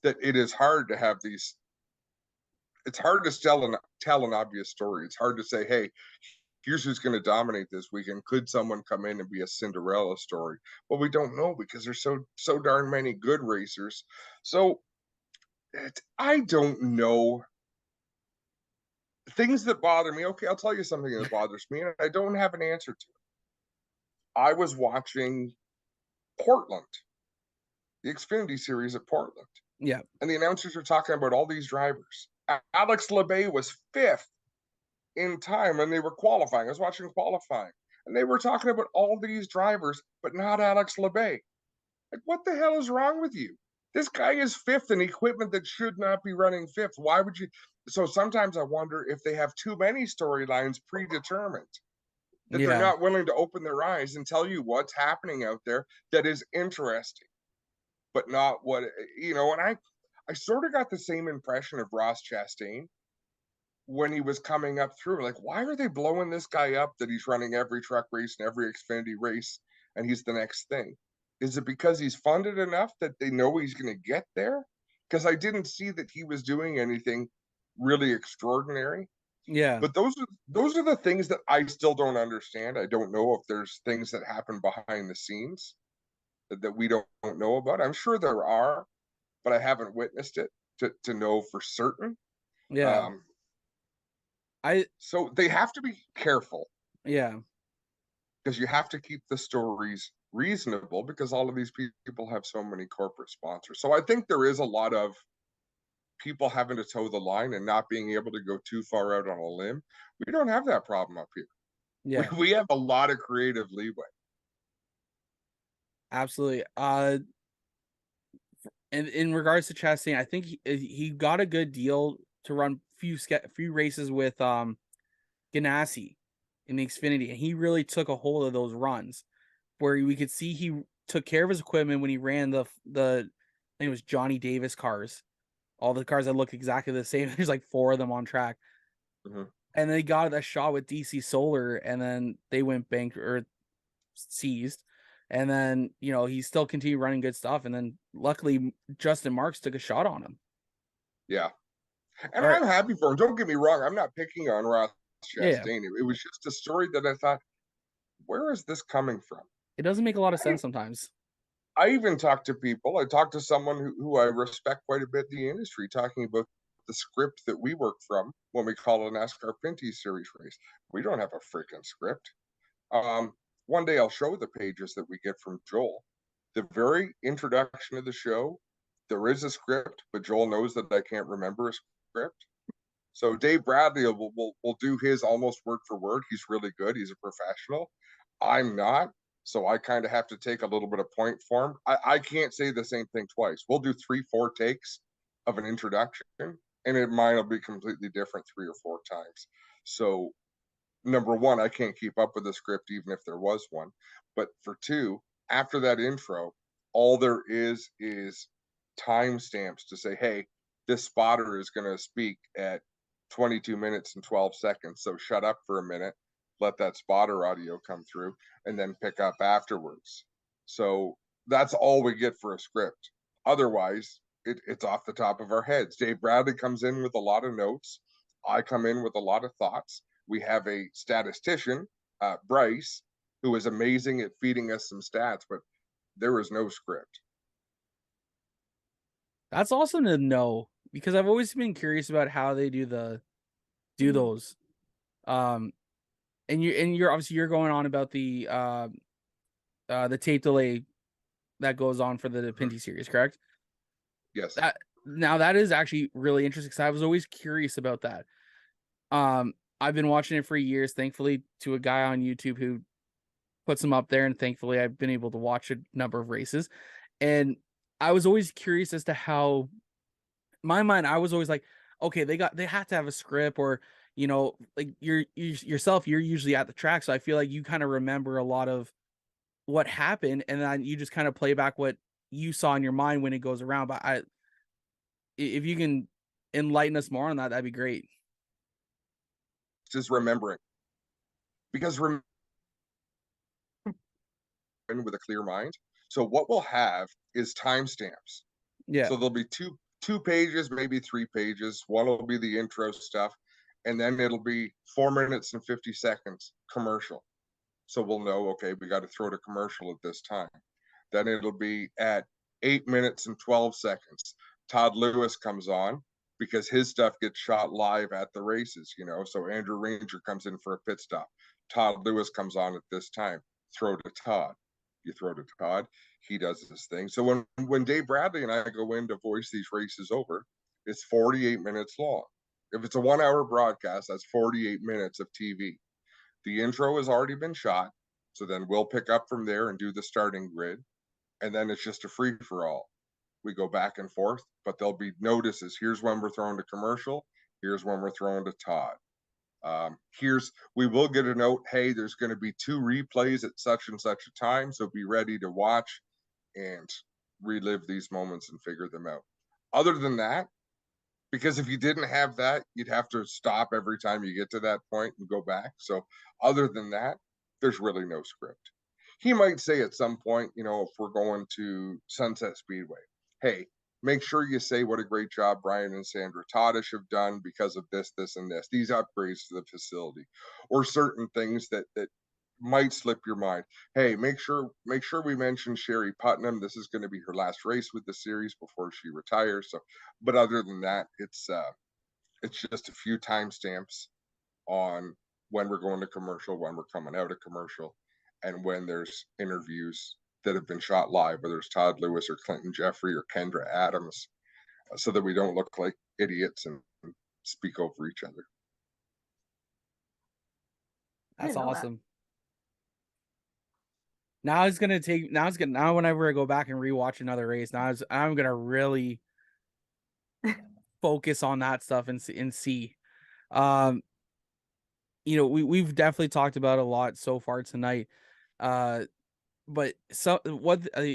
S4: that it is hard to have these. It's hard to tell an obvious story. It's hard to say, hey, here's who's going to dominate this weekend. Could someone come in and be a Cinderella story? Well, we don't know because there's so darn many good racers. So I don't know. Things that bother me. Okay, I'll tell you something that bothers me, and I don't have an answer to it. I was watching Portland, the Xfinity Series at Portland.
S1: Yeah.
S4: And the announcers are talking about all these drivers. Alex Labay was 5th in time when they were qualifying. I was watching qualifying. And they were talking about all these drivers, but not Alex Labay. Like, what the hell is wrong with you? This guy is fifth in equipment that should not be running fifth. Why would you? So sometimes I wonder if they have too many storylines predetermined, that they're
S1: Yeah.
S4: not willing to open their eyes and tell you what's happening out there that is interesting, but not what, you know. And I sort of got the same impression of Ross Chastain when he was coming up through. Like, why are they blowing this guy up that he's running every truck race and every Xfinity race and he's the next thing? Is it because he's funded enough that they know he's going to get there? Because I didn't see that he was doing anything really extraordinary.
S1: Yeah.
S4: But those are the things that I still don't understand. I don't know if there's things that happen behind the scenes that we don't know about. I'm sure there are, but I haven't witnessed it to know for certain.
S1: Yeah.
S4: Um,
S1: I
S4: so they have to be careful,
S1: yeah.
S4: because you have to keep the stories reasonable, because all of these people have so many corporate sponsors. So I think there is a lot of people having to toe the line and not being able to go too far out on a limb. We don't have that problem up here.
S1: Yeah.
S4: We have a lot of creative leeway.
S1: Absolutely. And in regards to Chastain, I think he got a good deal to run few races with Ganassi in the Xfinity, and he really took a hold of those runs where we could see he took care of his equipment when he ran the I think it was Johnny Davis cars, all the cars that look exactly the same. There's like 4 of them on track.
S4: Mm-hmm.
S1: And they got a shot with DC Solar, and then they went bankrupt or seized. And then, you know, he still continued running good stuff. And then luckily Justin Marks took a shot on him.
S4: Yeah. And
S1: Or,
S4: I'm happy for him. Don't get me wrong. I'm not picking on Ross
S1: yeah,
S4: Chastain. It was just a story that I thought, where is this coming from?
S1: it doesn't make a lot of sense sometimes.
S4: I even talked to people. I talked to someone who I respect quite a bit in the industry, talking about the script that we work from when we call a NASCAR Pinty series race. We don't have a freaking script. One day I'll show the pages that we get from Joel. The very introduction of the show, there is a script, but Joel knows that I can't remember a script. So Dave Bradley will do his almost word for word. He's really good. He's a professional. I'm not. So I kind of have to take a little bit of point for him. I can't say the same thing twice. We'll do 3-4 takes of an introduction, and mine will be completely different 3 or 4 times. So number one, I can't keep up with the script even if there was one. But for 2, after that intro, all there is timestamps to say, hey, this spotter is going to speak at 22 minutes and 12 seconds. So shut up for a minute, let that spotter audio come through, and then pick up afterwards. So that's all we get for a script. Otherwise, it's off the top of our heads. Dave Bradley comes in with a lot of notes. I come in with a lot of thoughts. We have a statistician, Bryce, who is amazing at feeding us some stats, but there is no script.
S1: That's awesome to know, because I've always been curious about how they do those. And you're obviously you're going on about the tape delay that goes on for the Pinty series, correct?
S4: Yes.
S1: That is actually really interesting, because I was always curious about that. I've been watching it for years, thankfully, to a guy on YouTube who puts them up there, and thankfully I've been able to watch a number of races. And I was always curious as to how, my mind, I was always like, okay, they have to have a script, or, you know, like you're usually at the track, so I feel like you kind of remember a lot of what happened, and then you just kind of play back what you saw in your mind when it goes around. But if you can enlighten us more on that, that'd be great.
S4: Just remembering, because with a clear mind. So what we'll have is timestamps.
S1: Yeah.
S4: So there'll be two pages, maybe 3 pages. One will be the intro stuff, and then it'll be 4 minutes and 50 seconds commercial. So we'll know, okay, we got to throw to commercial at this time. Then it'll be at 8 minutes and 12 seconds. Todd Lewis comes on, because his stuff gets shot live at the races, you know. So Andrew Ranger comes in for a pit stop. Todd Lewis comes on at this time. Throw to Todd. You throw to Todd, he does his thing. So when Dave Bradley and I go in to voice these races over, it's 48 minutes long. If it's a 1-hour broadcast, that's 48 minutes of TV. The intro has already been shot, so then we'll pick up from there and do the starting grid, and then it's just a free for all. We go back and forth, but there'll be notices. Here's when we're throwing to commercial. Here's when we're throwing to Todd. We will get a note. Hey, there's going to be 2 replays at such and such a time. So be ready to watch and relive these moments and figure them out. Other than that, because if you didn't have that, you'd have to stop every time you get to that point and go back. So other than that, there's really no script. He might say at some point, if we're going to Sunset Speedway, hey, make sure you say what a great job Brian and Sandra Todish have done because of this, this, and this, these upgrades to the facility, or certain things that might slip your mind. Hey, make sure we mention Sherry Putnam. This is going to be her last race with the series before she retires. So, but other than that, it's just a few timestamps on when we're going to commercial, when we're coming out of commercial, and when there's interviews that have been shot live, whether it's Todd Lewis or Clinton Jeffrey or Kendra Adams, so that we don't look like idiots and speak over each other.
S1: That's awesome. Now whenever I go back and rewatch another race, I'm gonna really focus on that stuff and see. We've definitely talked about a lot so far tonight. But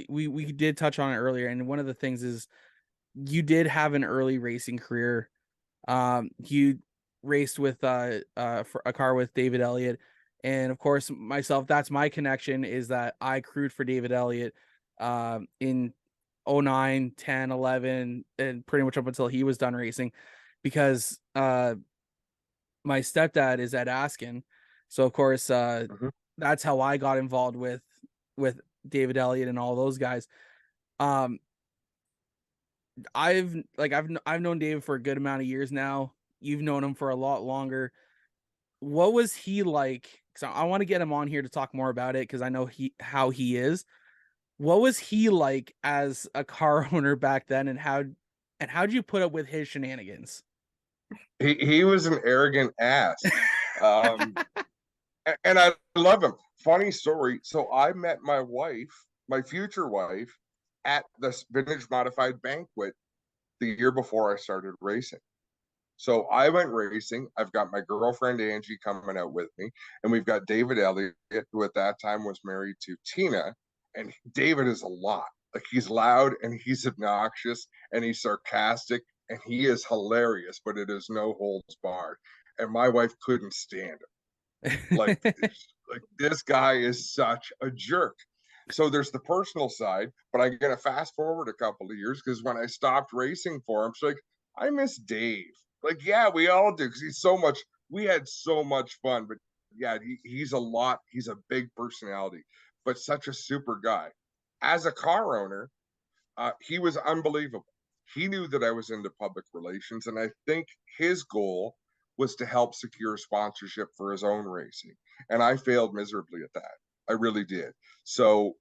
S1: we did touch on it earlier, and one of the things is you did have an early racing career. You raced with for a car with David Elliott, and of course myself, that's my connection, is that I crewed for David Elliott in 09, 10, 11, and pretty much up until he was done racing, because my stepdad is Ed Askin. So of course that's how I got involved with David Elliott and all those guys. I've known David for a good amount of years now. You've known him for a lot longer. What was he like? Because I want to get him on here to talk more about it, because I know how he is. What was he like as a car owner back then, and how'd you put up with his shenanigans?
S4: He was an arrogant ass. And I love him. Funny story. So I met my future wife, at the Vintage Modified Banquet the year before I started racing. So I went racing. I've got my girlfriend Angie coming out with me, and we've got David Elliott, who at that time was married to Tina. And David is a lot. Like, he's loud and he's obnoxious and he's sarcastic and he is hilarious, but it is no holds barred. And my wife couldn't stand him. Like, this guy is such a jerk. So there's the personal side, but I'm going to fast forward a couple of years, because when I stopped racing for him, she's like, I miss Dave. Like, yeah, we all do, because we had so much fun. But yeah, he's a big personality, but such a super guy. As a car owner, he was unbelievable. He knew that I was into public relations, and I think his goal was to help secure sponsorship for his own racing. And I failed miserably at that. I really did. So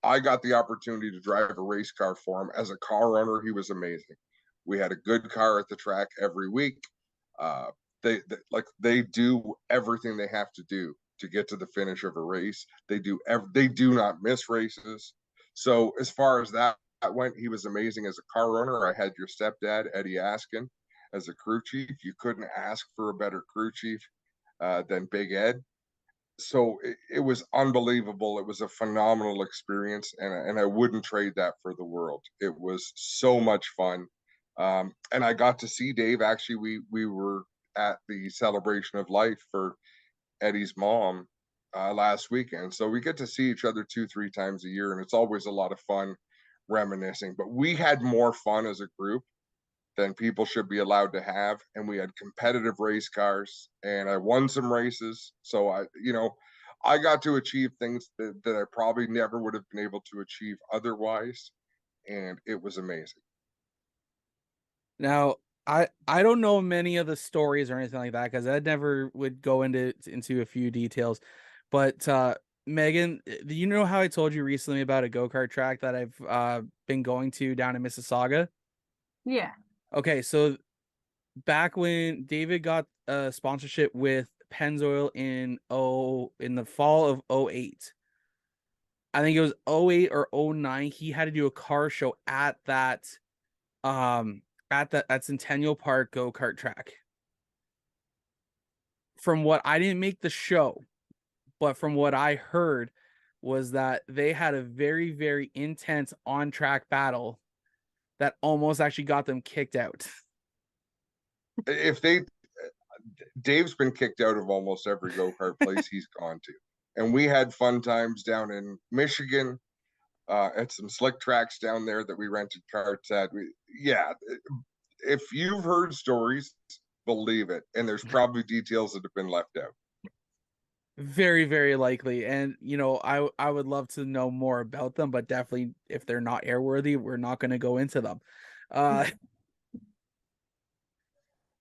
S4: I got the opportunity to drive a race car for him. As a car owner, he was amazing. We had a good car at the track every week. They do everything they have to do to get to the finish of a race. They do not miss races. So as far as that went, he was amazing as a car owner. I had your stepdad, Eddie Askin, as a crew chief. You couldn't ask for a better crew chief than Big Ed. So it was unbelievable. It was a phenomenal experience, and I wouldn't trade that for the world. It was so much fun. And I got to see Dave. Actually, we were at the celebration of life for Eddie's mom last weekend. So we get to see each other 2-3 times a year, and it's always a lot of fun reminiscing. But we had more fun as a group than people should be allowed to have. And we had competitive race cars, and I won some races. So I got to achieve things that I probably never would have been able to achieve otherwise. And it was amazing.
S1: Now, I don't know many of the stories or anything like that, because I never would go into a few details. But Megan, do you know how I told you recently about a go-kart track that I've been going to down in Mississauga?
S5: Yeah.
S1: Okay, so back when David got a sponsorship with Pennzoil in the fall of 08, I think it was '08 or '09. He had to do a car show at that at Centennial Park go-kart track. From what I didn't make the show, but from what I heard was that they had a very, very intense on-track battle that almost actually got them kicked out.
S4: If they, Dave's been kicked out of almost every go-kart place he's gone to. And we had fun times down in Michigan, at some slick tracks down there that we rented karts at. If you've heard stories, believe it. And there's probably details that have been left out.
S1: Very, very likely. And I would love to know more about them, but definitely if they're not airworthy, we're not going to go into them. But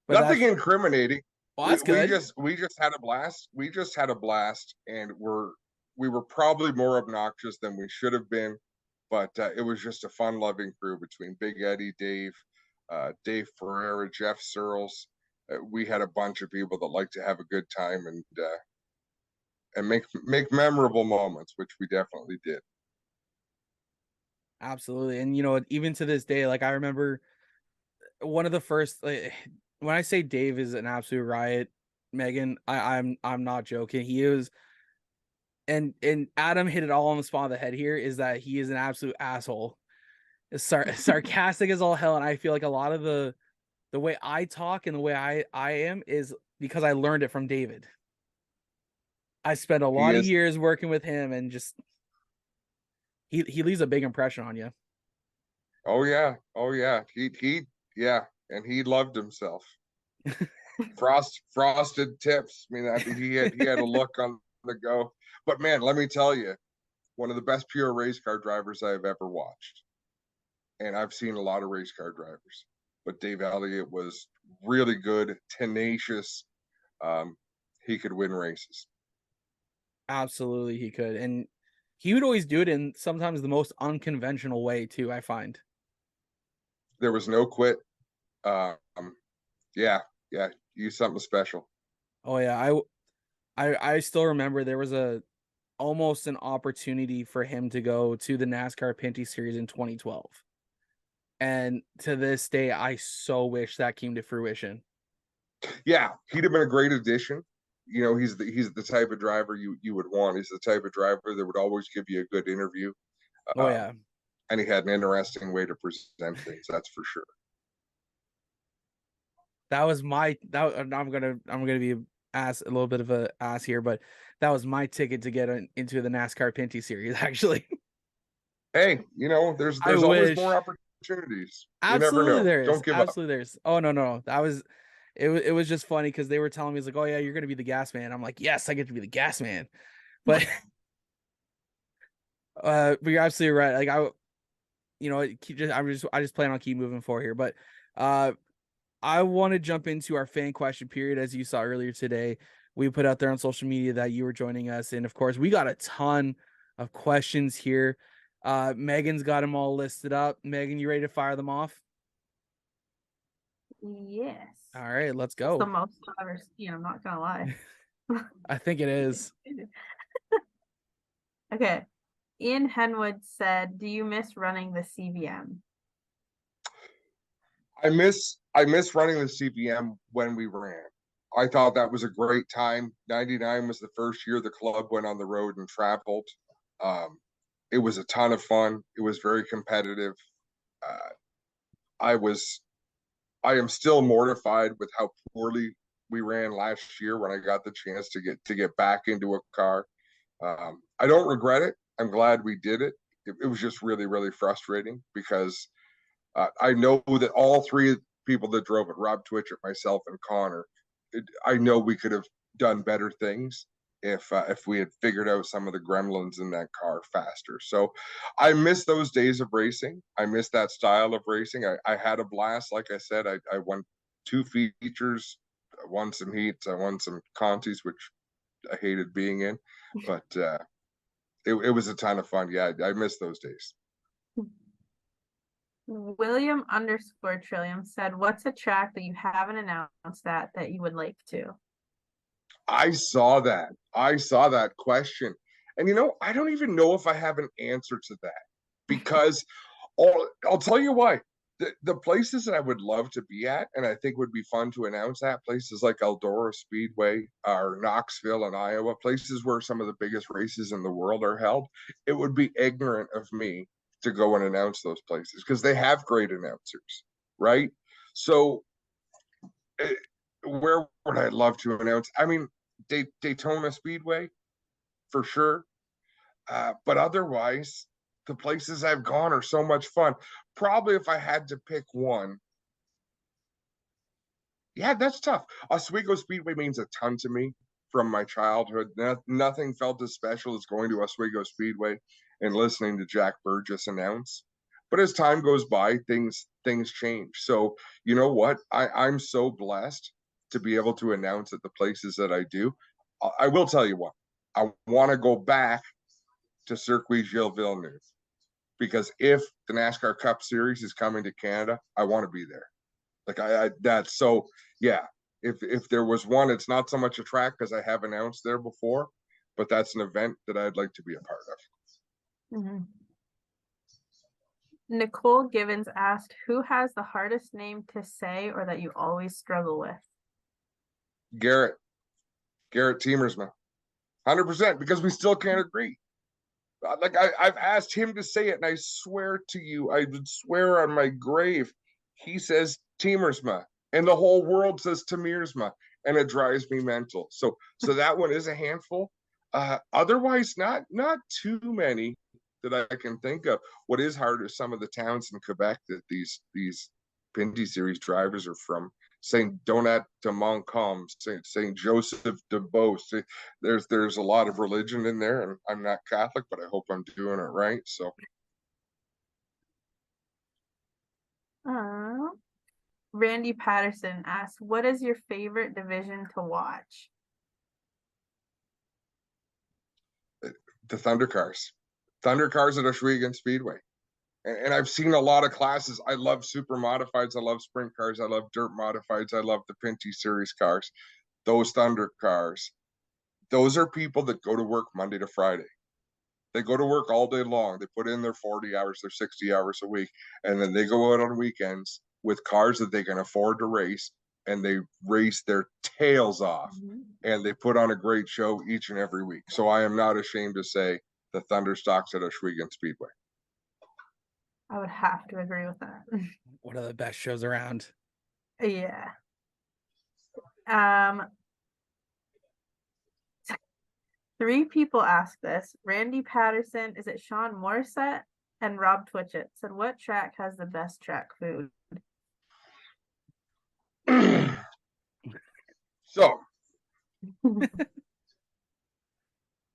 S4: nothing incriminating.
S1: Well, that's good.
S4: We just had a blast. We just had a blast, and we were probably more obnoxious than we should have been, but it was just a fun-loving crew between Big Eddie, Dave, Dave Ferreira, Jeff Searles. We had a bunch of people that like to have a good time and make memorable moments, which we definitely did.
S1: Absolutely. And even to this day, like I remember one of the first, when I say Dave is an absolute riot, Megan, I'm not joking. He is, and Adam hit it all on the spot of the head here, is that he is an absolute asshole. Sarcastic as all hell, and I feel like a lot of the way I talk and the way I am is because I learned it from David. I spent a lot of years working with him, and just he leaves a big impression on you.
S4: Oh yeah. And he loved himself. Frosted tips. I mean, he had a look on the go. But man, let me tell you, one of the best pure race car drivers I've ever watched. And I've seen a lot of race car drivers, but Dave Elliott was really good, tenacious. He could win races. Absolutely,
S1: he could, and he would always do it in sometimes the most unconventional way too. I find
S4: there was no quit. Yeah, he's something special.
S1: Oh yeah, I still remember there was almost an opportunity for him to go to the NASCAR Pinty Series in 2012. And to this day, I so wish that came to fruition.
S4: Yeah, he'd have been a great addition. He's the type of driver you would want. He's the type of driver that would always give you a good interview.
S1: Oh yeah.
S4: And he had an interesting way to present things, that's for sure.
S1: I'm gonna be a little bit of a ass here, but that was my ticket to get into the NASCAR Pinty Series, actually.
S4: Hey, there's always more opportunities.
S1: Absolutely, there is.
S4: Don't give up.
S1: Absolutely, there's. Oh no, that was. It was just funny because they were telling me, it's like, oh yeah, you're gonna be the gas man. I'm like, yes, I get to be the gas man. But but you're absolutely right. Like I just plan on keep moving forward here. But I want to jump into our fan question period. As you saw earlier today, we put out there on social media that you were joining us, and of course, we got a ton of questions here. Megan's got them all listed up. Megan, you ready to fire them off?
S5: Yes.
S1: All right, let's go.
S5: It's the most I've ever seen, I'm not gonna lie.
S1: I think it is.
S5: Okay. Ian Henwood said, do you miss running the CVM?
S4: I miss running the CVM when we ran. I thought that was a great time. 99 was the first year the club went on the road and traveled. It was a ton of fun. It was very competitive. I am still mortified with how poorly we ran last year when I got the chance to get back into a car. I don't regret it. I'm glad we did it. It was just really, really frustrating because I know that all three people that drove it, Rob Twitchett, myself, and Connor, I know we could have done better things if we had figured out some of the gremlins in that car faster. So I miss those days of racing. I miss that style of racing. I had a blast. Like I said, I won 2 features, I won some heats, I won some Contis, which I hated being in, but it was a ton of fun. Yeah, I miss those days.
S5: William _ Trillium said, what's a track that you haven't announced that you would like to?
S4: I saw that question. And I don't even know if I have an answer to that, because I'll tell you why. The places that I would love to be at, and I think would be fun to announce at, places like Eldora Speedway or Knoxville in Iowa, places where some of the biggest races in the world are held, it would be ignorant of me to go and announce those places because they have great announcers, right? So where would I love to announce? I mean, Daytona Speedway, for sure. But otherwise, the places I've gone are so much fun. Probably if I had to pick one, yeah, that's tough. Oswego Speedway means a ton to me from my childhood. Nothing felt as special as going to Oswego Speedway and listening to Jack Burgess announce. But as time goes by, things change. So you know what? I'm so blessed to be able to announce at the places that I do. I will tell you what, I want to go back to Circuit Gilles Villeneuve, because if the NASCAR Cup Series is coming to Canada, I want to be there. Like that's so, yeah. If there was one, it's not so much a track because I have announced there before, but that's an event that I'd like to be a part of.
S5: Mm-hmm. Nicole Givens asked, who has the hardest name to say or that you always struggle with?
S4: Garrett Temersma, 100%, because we still can't agree. Like I've asked him to say it, and I swear to you, I would swear on my grave, he says Temersma, and the whole world says Temersma, and it drives me mental. So that one is a handful. Otherwise, not too many that I can think of. What is hard is some of the towns in Quebec that these Pinty Series drivers are from. Saint Donat de Montcalm, Saint Joseph de Beauce. There's a lot of religion in there, and I'm not Catholic, but I hope I'm doing it right. So,
S5: Randy Patterson asked, "What is your favorite division to watch?"
S4: The Thunder Cars at Oswego Speedway. And I've seen a lot of classes. I love super modifieds. I love sprint cars. I love dirt modifieds. I love the Pinty Series cars. Those Thunder cars, those are people that go to work Monday to Friday. They go to work all day long. They put in their 40 hours, their 60 hours a week, and then they go out on weekends with cars that they can afford to race, and they race their tails off, and they put on a great show each and every week. So I am not ashamed to say the Thunder stocks at Oswego Speedway.
S5: I would have to agree with that.
S1: One of the best shows around.
S5: Yeah. 3 people asked this. Randy Patterson, is it Sean Morissette, and Rob Twitchett said, what track has the best track food?
S4: So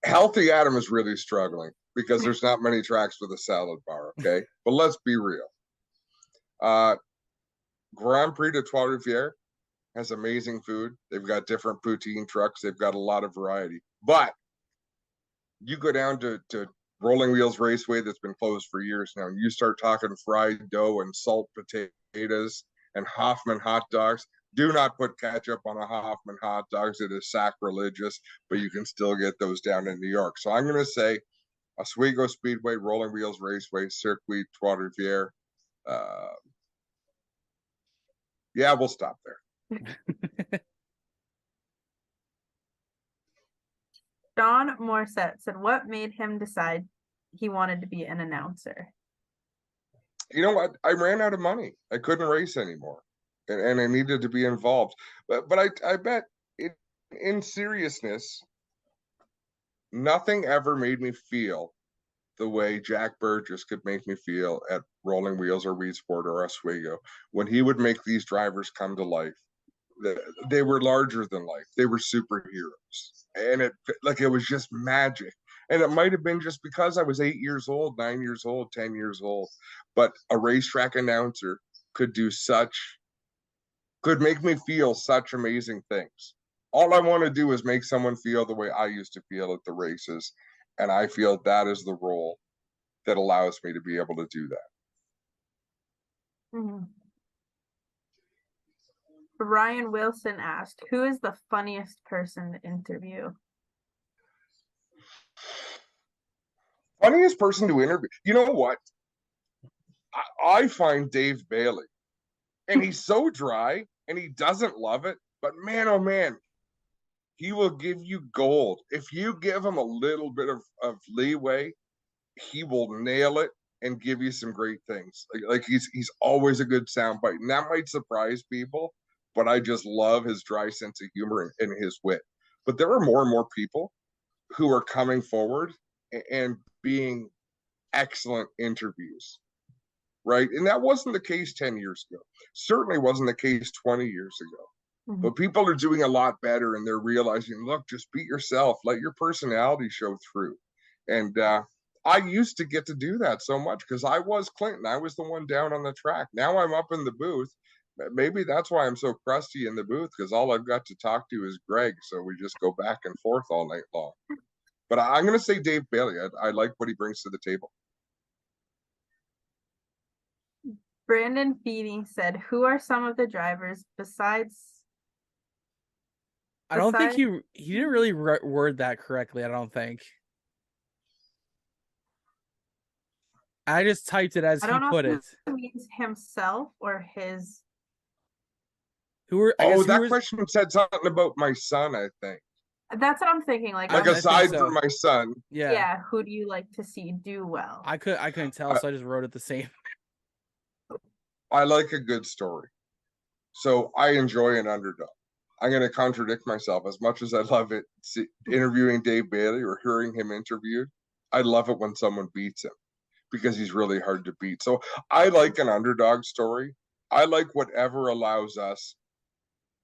S4: Healthy Adam is really struggling because there's not many tracks with a salad bar, okay? But let's be real. Grand Prix de Trois-Rivières has amazing food. They've got different poutine trucks. They've got a lot of variety. But you go down to Rolling Wheels Raceway that's been closed for years now, and you start talking fried dough and salt potatoes and Hoffman hot dogs. Do not put ketchup on a Hoffman hot dogs. It is sacrilegious, but you can still get those down in New York. So I'm going to say Oswego Speedway, Rolling Wheels Raceway, Circuit Trois-Rivières. Yeah, we'll stop there.
S5: Sean Morissette said, what made him decide he wanted to be an announcer?
S4: You know what? I ran out of money. I couldn't race anymore, and I needed to be involved. But I bet in seriousness, nothing ever made me feel the way Jack Burgess could make me feel at Rolling Wheels or Weed Sport or Oswego when he would make these drivers come to life. They were larger than life. They were superheroes, and it was just magic. And it might have been just because I was 8 years old, 9 years old, 10 years old, but a racetrack announcer could make me feel such amazing things. All I want to do is make someone feel the way I used to feel at the races. And I feel that is the role that allows me to be able to do that.
S5: Mm-hmm. Ryan Wilson asked, who is the funniest person to interview?
S4: funniest person to interview. You know what? I find Dave Bailey, and he's so dry, and he doesn't love it. But man, oh man, he will give you gold if you give him a little bit of leeway. He will nail it and give you some great things. Like he's always a good soundbite, and that might surprise people. But I just love his dry sense of humor and his wit. But there are more and more people who are coming forward and being excellent interviews, right? And that wasn't the case 10 years ago. Certainly wasn't the case 20 years ago.
S5: Mhm.
S4: But people are doing a lot better, and they're realizing, look, just be yourself. Let your personality show through. And I used to get to do that so much because I was Clinton. I was the one down on the track. Now I'm up in the booth. Maybe that's why I'm so crusty in the booth, because all I've got to talk to is Greg. So we just go back and forth all night long. But I'm going to say Dave Bailey. I like what he brings to the table.
S5: Brandon Feeney said, "Who are some of the drivers besides?"
S1: I don't think
S5: Besides-
S1: he didn't really word that correctly. I don't think. I just typed it as
S5: I
S1: he
S5: don't know
S1: put
S5: if
S1: it.
S5: he means himself or his.
S1: Who were? I
S4: Oh,
S1: guess who
S4: that
S1: was-
S4: question said something about my son, I think.
S5: That's what I'm thinking. Like,
S1: I
S4: Like,
S1: think
S4: aside
S1: so.
S4: from my son,
S5: yeah, who do you like to see do well?
S1: I couldn't tell, so I just wrote it the same.
S4: I like a good story. So I enjoy an underdog. I'm going to contradict myself. As much as I love it, interviewing Dave Bailey or hearing him interviewed, I love it when someone beats him because he's really hard to beat. So I like an underdog story. I like whatever allows us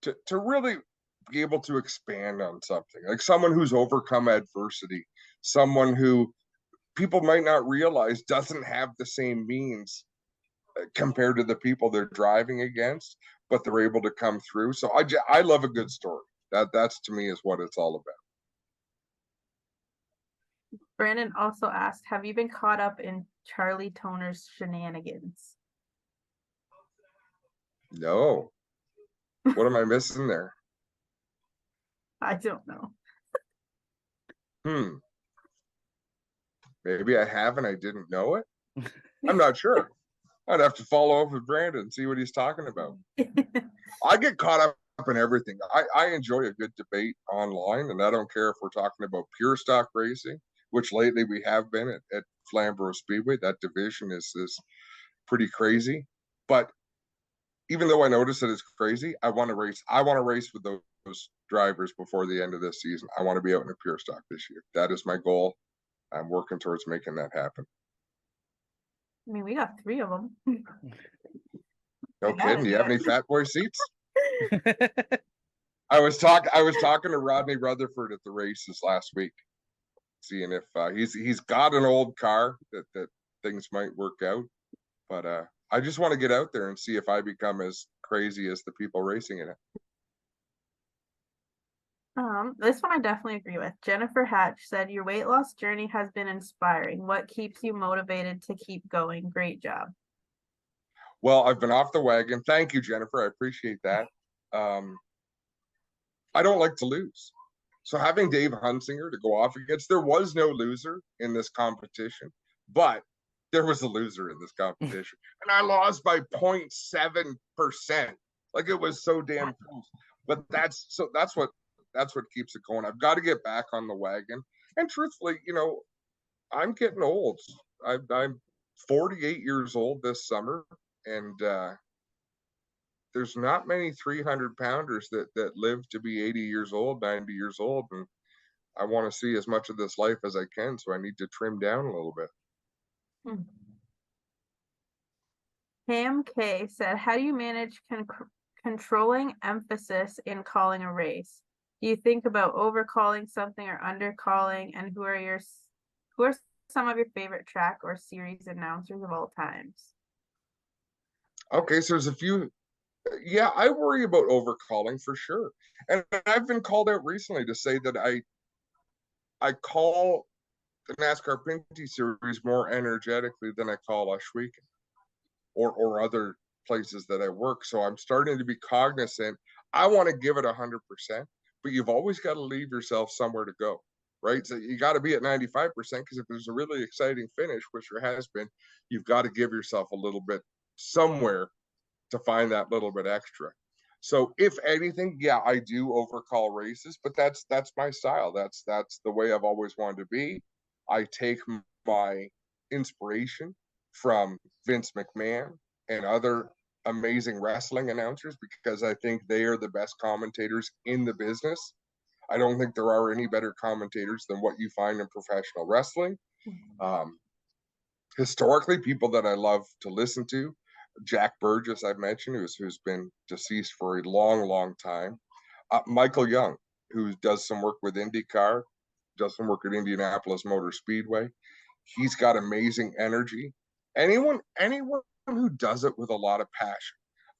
S4: to really be able to expand on something, like someone who's overcome adversity, someone who people might not realize doesn't have the same means compared to the people they're driving against, but they're able to come through. So I love a good story. That's to me is what it's all about.
S5: Brandon also asked, "Have you been caught up in Charlie Toner's shenanigans?"
S4: No, what am I missing there?
S5: I don't know.
S4: Maybe I have and I didn't know it. I'm not sure. I'd have to follow up with Brandon and see what he's talking about. I get caught up in everything. I enjoy a good debate online, and I don't care if we're talking about pure stock racing, which lately we have been at Flamborough Speedway. That division is pretty crazy. But even though I notice that it's crazy, I want to race. I want to race with those drivers before the end of this season. I want to be out in a pure stock this year. That is my goal. I'm working towards making that happen.
S5: I mean, we got 3 of them.
S4: No kidding. Do you have any fat boy seats?
S1: Yeah.
S4: I was talking to Rodney Rutherford at the races last week, seeing if he's got an old car that things might work out. But I just want to get out there and see if I become as crazy as the people racing in it.
S5: This one I definitely agree with. Jennifer Hatch said, "Your weight loss journey has been inspiring. What keeps you motivated to keep going? Great job."
S4: Well, I've been off the wagon. Thank you, Jennifer. I appreciate that. I don't like to lose. So having Dave Hunsinger to go off against, there was no loser in this competition, but there was a loser in this competition. And I lost by 0.7%. Like, it was so damn close. But that's what keeps it going. I've got to get back on the wagon. And truthfully, I'm getting old. I'm 48 years old this summer, and there's not many 300-pounders that live to be 80 years old, 90 years old, and I want to see as much of this life as I can, so I need to trim down a little bit.
S5: Pam K said, "How do you manage controlling emphasis in calling a race? Do you think about overcalling something or undercalling? And who are some of your favorite track or series announcers of all times?"
S4: Okay, so there's a few. Yeah, I worry about overcalling for sure. And I've been called out recently to say that I call the NASCAR Pinty series more energetically than I call Oshweekon or other places that I work. So I'm starting to be cognizant. I want to give it 100%, but you've always got to leave yourself somewhere to go. right? So you got to be at 95% because if there's a really exciting finish, which there has been, you've got to give yourself a little bit somewhere to find that little bit extra. So if anything, yeah, I do overcall races, but that's my style. That's the way I've always wanted to be. I take my inspiration from Vince McMahon and other amazing wrestling announcers because I think they are the best commentators in the business. I don't think there are any better commentators than what you find in professional wrestling. Historically, people that I love to listen to, Jack Burgess, I've mentioned, who's been deceased for a long time. Michael Young, who does some work with IndyCar, does some work at Indianapolis Motor Speedway. He's got amazing energy. Anyone who does it with a lot of passion.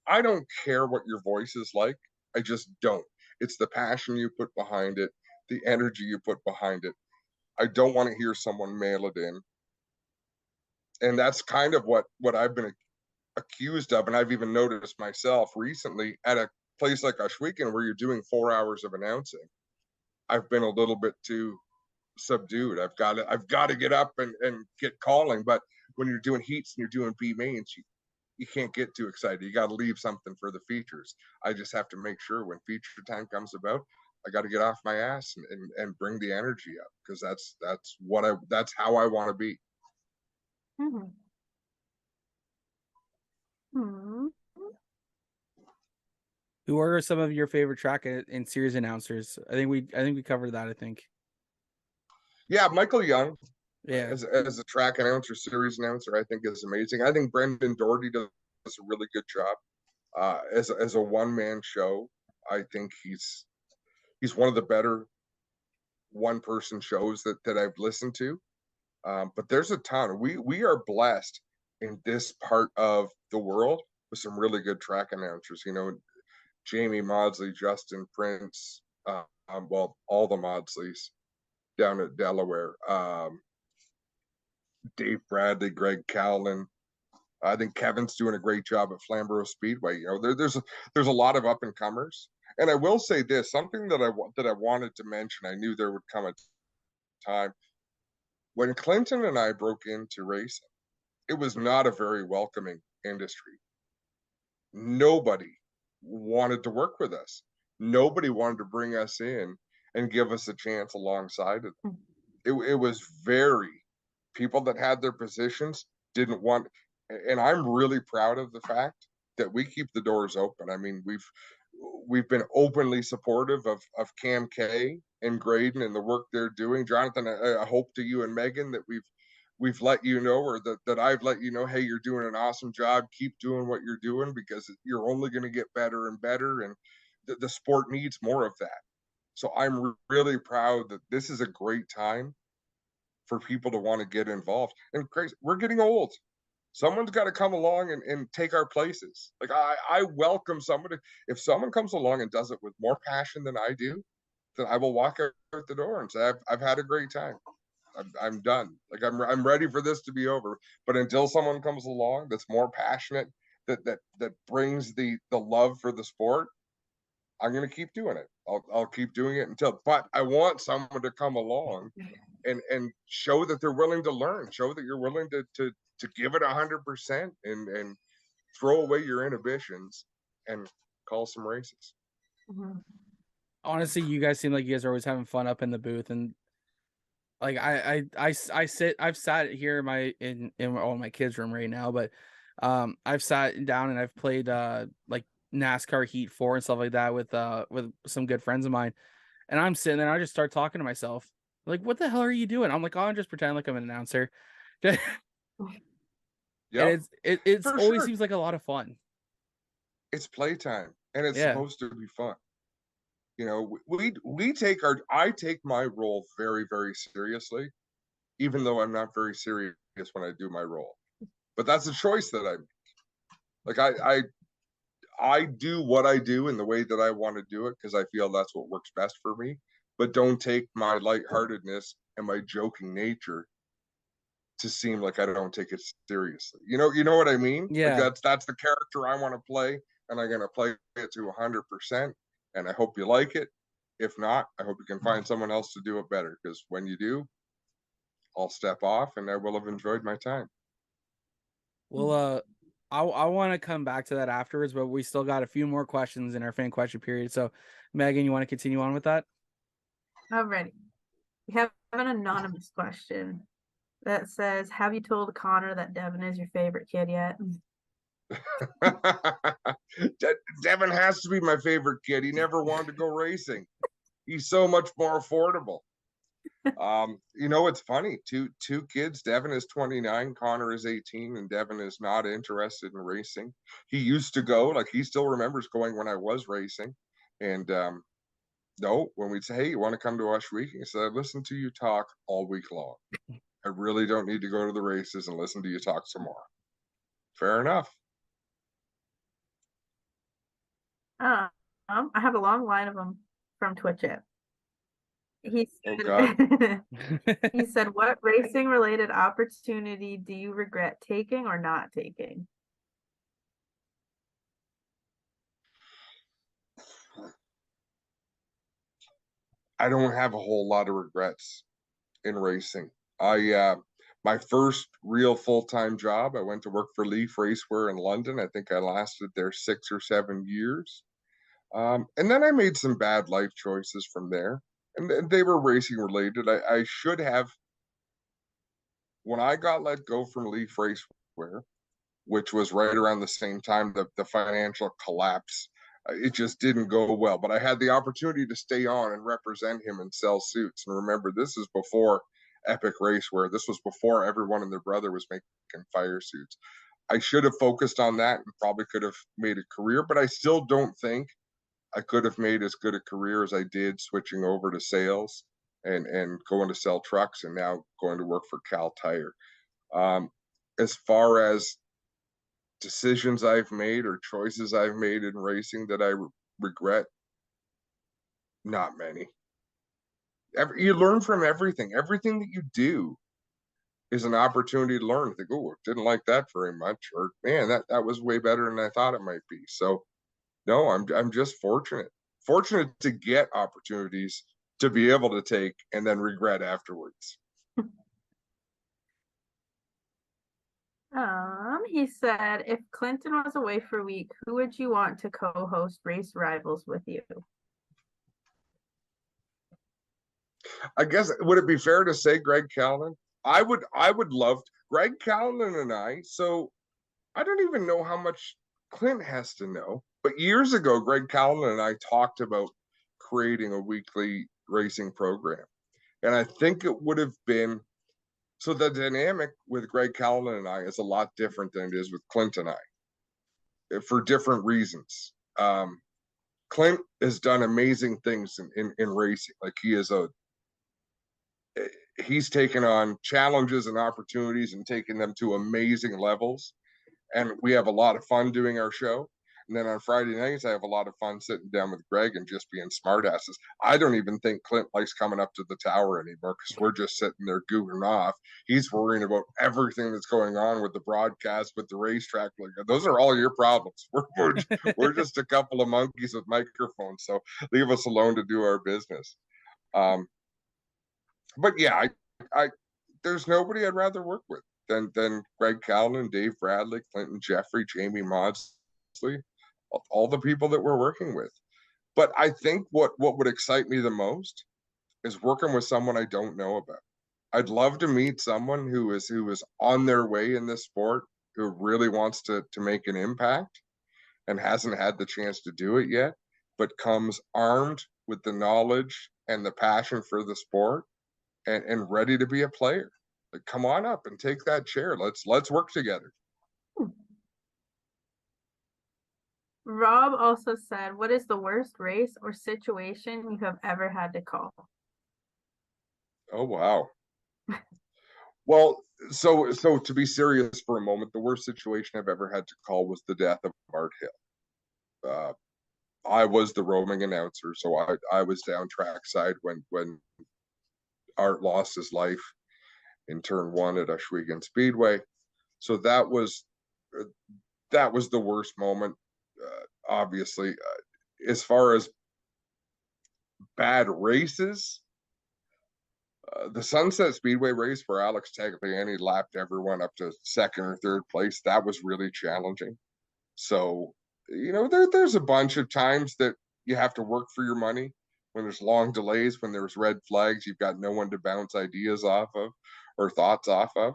S4: I don't care what your voice is like. I just don't. It's the passion you put behind it, the energy you put behind it. I don't want to hear someone mail it in. And that's kind of what I've been accused of, and I've even noticed myself recently at a place like Oshweekon where you're doing 4 hours of announcing. I've been a little bit too subdued. I've got to get up and get calling, but when you're doing heats and you're doing B mains, you can't get too excited. You got to leave something for the features. I just have to make sure when feature time comes about, I got to get off my ass and bring the energy up because that's how I want to be.
S5: Mm-hmm. Hmm.
S1: Who are some of your favorite track and series announcers? I think we covered that. I think.
S4: Yeah, Michael Young,
S1: Yeah,
S4: as a track announcer, series announcer, I think is amazing. I think Brendan Doherty does a really good job. As a one-man show, I think he's one of the better one-person shows that I've listened to. But there's a ton. We are blessed in this part of the world with some really good track announcers. You know, Jamie Maudsley, Justin Prince, well, all the Maudsleys down at Delaware. Dave Bradley, Greg Cowlin. I think Kevin's doing a great job at Flamborough Speedway. You know, there's a lot of up and comers. And I will say this, something that I wanted to mention. I knew there would come a time when Clinton and I broke into racing. It was not a very welcoming industry. Nobody wanted to work with us. Nobody wanted to bring us in and give us a chance alongside of them. It was very, people that had their positions didn't want, and I'm really proud of the fact that we keep the doors open. I mean, we've been openly supportive of Cam K and Graydon and the work they're doing. Jonathan, I hope to you and Megan that we've let you know, or that I've let you know, hey, you're doing an awesome job. Keep doing what you're doing because you're only going to get better and better. And the sport needs more of that. So I'm really proud that this is a great time for people to want to get involved. And crazy, we're getting old. Someone's got to come along and take our places. Like I welcome somebody. If someone comes along and does it with more passion than I do, then I will walk out the door and say, I've had a great time. I'm done. Like I'm ready for this to be over. But until someone comes along that's more passionate, that brings the love for the sport, I'm going to keep doing it. I'll keep doing it until. But I want someone to come along and show that they're willing to learn. Show that you're willing to give it 100% and throw away your inhibitions and call some races.
S5: Mm-hmm.
S1: honestly, you guys seem like you guys are always having fun up in the booth, and like I've sat here in my kids' room right now, but I've sat down and I've played like NASCAR Heat 4 and stuff like that with some good friends of mine, and I'm sitting there and I just start talking to myself like, what the hell are you doing? I'm like, oh, I'm just pretending like I'm an announcer.
S4: Yeah,
S1: And it's
S4: for
S1: always
S4: sure.
S1: seems like a lot of fun.
S4: It's playtime and it's
S1: Yeah.
S4: supposed to be fun. You know, I take my role very, very seriously, even though I'm not very serious when I do my role. But that's a choice that I make. Like I do what I do in the way that I want to do it because I feel that's what works best for me. But don't take my lightheartedness and my joking nature to seem like I don't take it seriously. You know what I mean?
S1: Yeah.
S4: Like that's the character I want to play, and I'm gonna play it to 100%. And I hope you like it. If not, I hope you can find someone else to do it better, because when you do, I'll step off and I will have enjoyed my time.
S1: Well, I want to come back to that afterwards, but we still got a few more questions in our fan question period. So, Megan, you want to continue on with that?
S5: Alrighty. We have an anonymous question that says, have you told Connor that Devin is your favorite kid yet?
S4: Devin has to be my favorite kid. He never wanted to go racing. He's so much more affordable. It's funny. Two kids. Devin is 29, Connor is 18, and Devin is not interested in racing. He used to go, like he still remembers going when I was racing. And no, when we'd say, hey, you want to come to Ush Week? He said, I listen to you talk all week long. I really don't need to go to the races and listen to you talk some more. Fair enough.
S5: I have a long line of them from Twitch it. He
S4: Oh
S5: said,
S4: God.
S5: he said, what racing related opportunity do you regret taking or not taking?
S4: I don't have a whole lot of regrets in racing. My first real full-time job, I went to work for Leaf Racewear in London. I think I lasted there 6 or 7 years. And then I made some bad life choices from there. And they were racing related. I should have, when I got let go from Leaf Racewear, which was right around the same time the financial collapse, it just didn't go well. But I had the opportunity to stay on and represent him and sell suits. And remember, this is before Epic Racewear. This was before everyone and their brother was making fire suits. I should have focused on that and probably could have made a career, but I still don't think I could have made as good a career as I did switching over to sales and going to sell trucks and now going to work for Cal Tire. As far as decisions I've made or choices I've made in racing that I regret, not many. You learn from everything. Everything that you do is an opportunity to learn. Think, oh, didn't like that very much, or man, that was way better than I thought it might be. So no, I'm just fortunate to get opportunities to be able to take and then regret afterwards.
S5: He said, if Clinton was away for a week, who would you want to co-host Race Rivals with you?
S4: I guess, would it be fair to say Greg Callan? I would love Greg Callan and I. So I don't even know how much Clint has to know. But years ago, Greg Callan and I talked about creating a weekly racing program. And I think it would have been, so the dynamic with Greg Callan and I is a lot different than it is with Clint and I, for different reasons. Clint has done amazing things in racing. Like he's taken on challenges and opportunities and taken them to amazing levels. And we have a lot of fun doing our show. And then on Friday nights, I have a lot of fun sitting down with Greg and just being smartasses. I don't even think Clint likes coming up to the tower anymore because we're just sitting there goofing off. He's worrying about everything that's going on with the broadcast, with the racetrack. Like, those are all your problems. We're just a couple of monkeys with microphones. So leave us alone to do our business. But yeah, I there's nobody I'd rather work with than Greg Callan, Dave Bradley, Clinton Jeffrey, Jamie Maudsley, all the people that we're working with. But I think what would excite me the most is working with someone I don't know about. I'd love to meet someone who is on their way in this sport, who really wants to make an impact and hasn't had the chance to do it yet, but comes armed with the knowledge and the passion for the sport and ready to be a player. Like, come on up and take that chair. Let's work together.
S5: Rob also said, what is the worst race or situation you have ever had to call?
S4: Oh, wow. Well, so to be serious for a moment, the worst situation I've ever had to call was the death of Art Hill. I was the roaming announcer, so I was down trackside when Art lost his life in turn 1 at Ohsweken Speedway. So that was the worst moment. Obviously, as far as bad races. The Sunset Speedway race where Alex Tagliani lapped everyone up to second or third place, that was really challenging. So, there's a bunch of times that you have to work for your money when there's long delays, when there's red flags, you've got no one to bounce ideas off of or thoughts off of.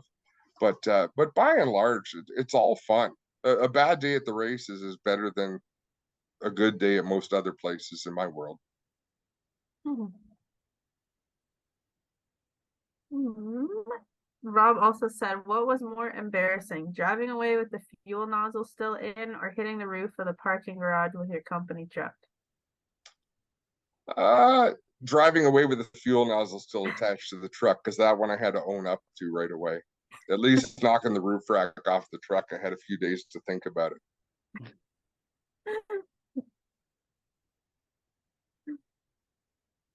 S4: But by and large, it's all fun. A bad day at the races is better than a good day at most other places in my world.
S5: Mhm. Rob also said, what was more embarrassing, driving away with the fuel nozzle still in or hitting the roof of the parking garage with your company truck?
S4: Driving away with the fuel nozzle still attached to the truck, because that one I had to own up to right away. At least knocking the roof rack off the truck, I had a few days to think about it.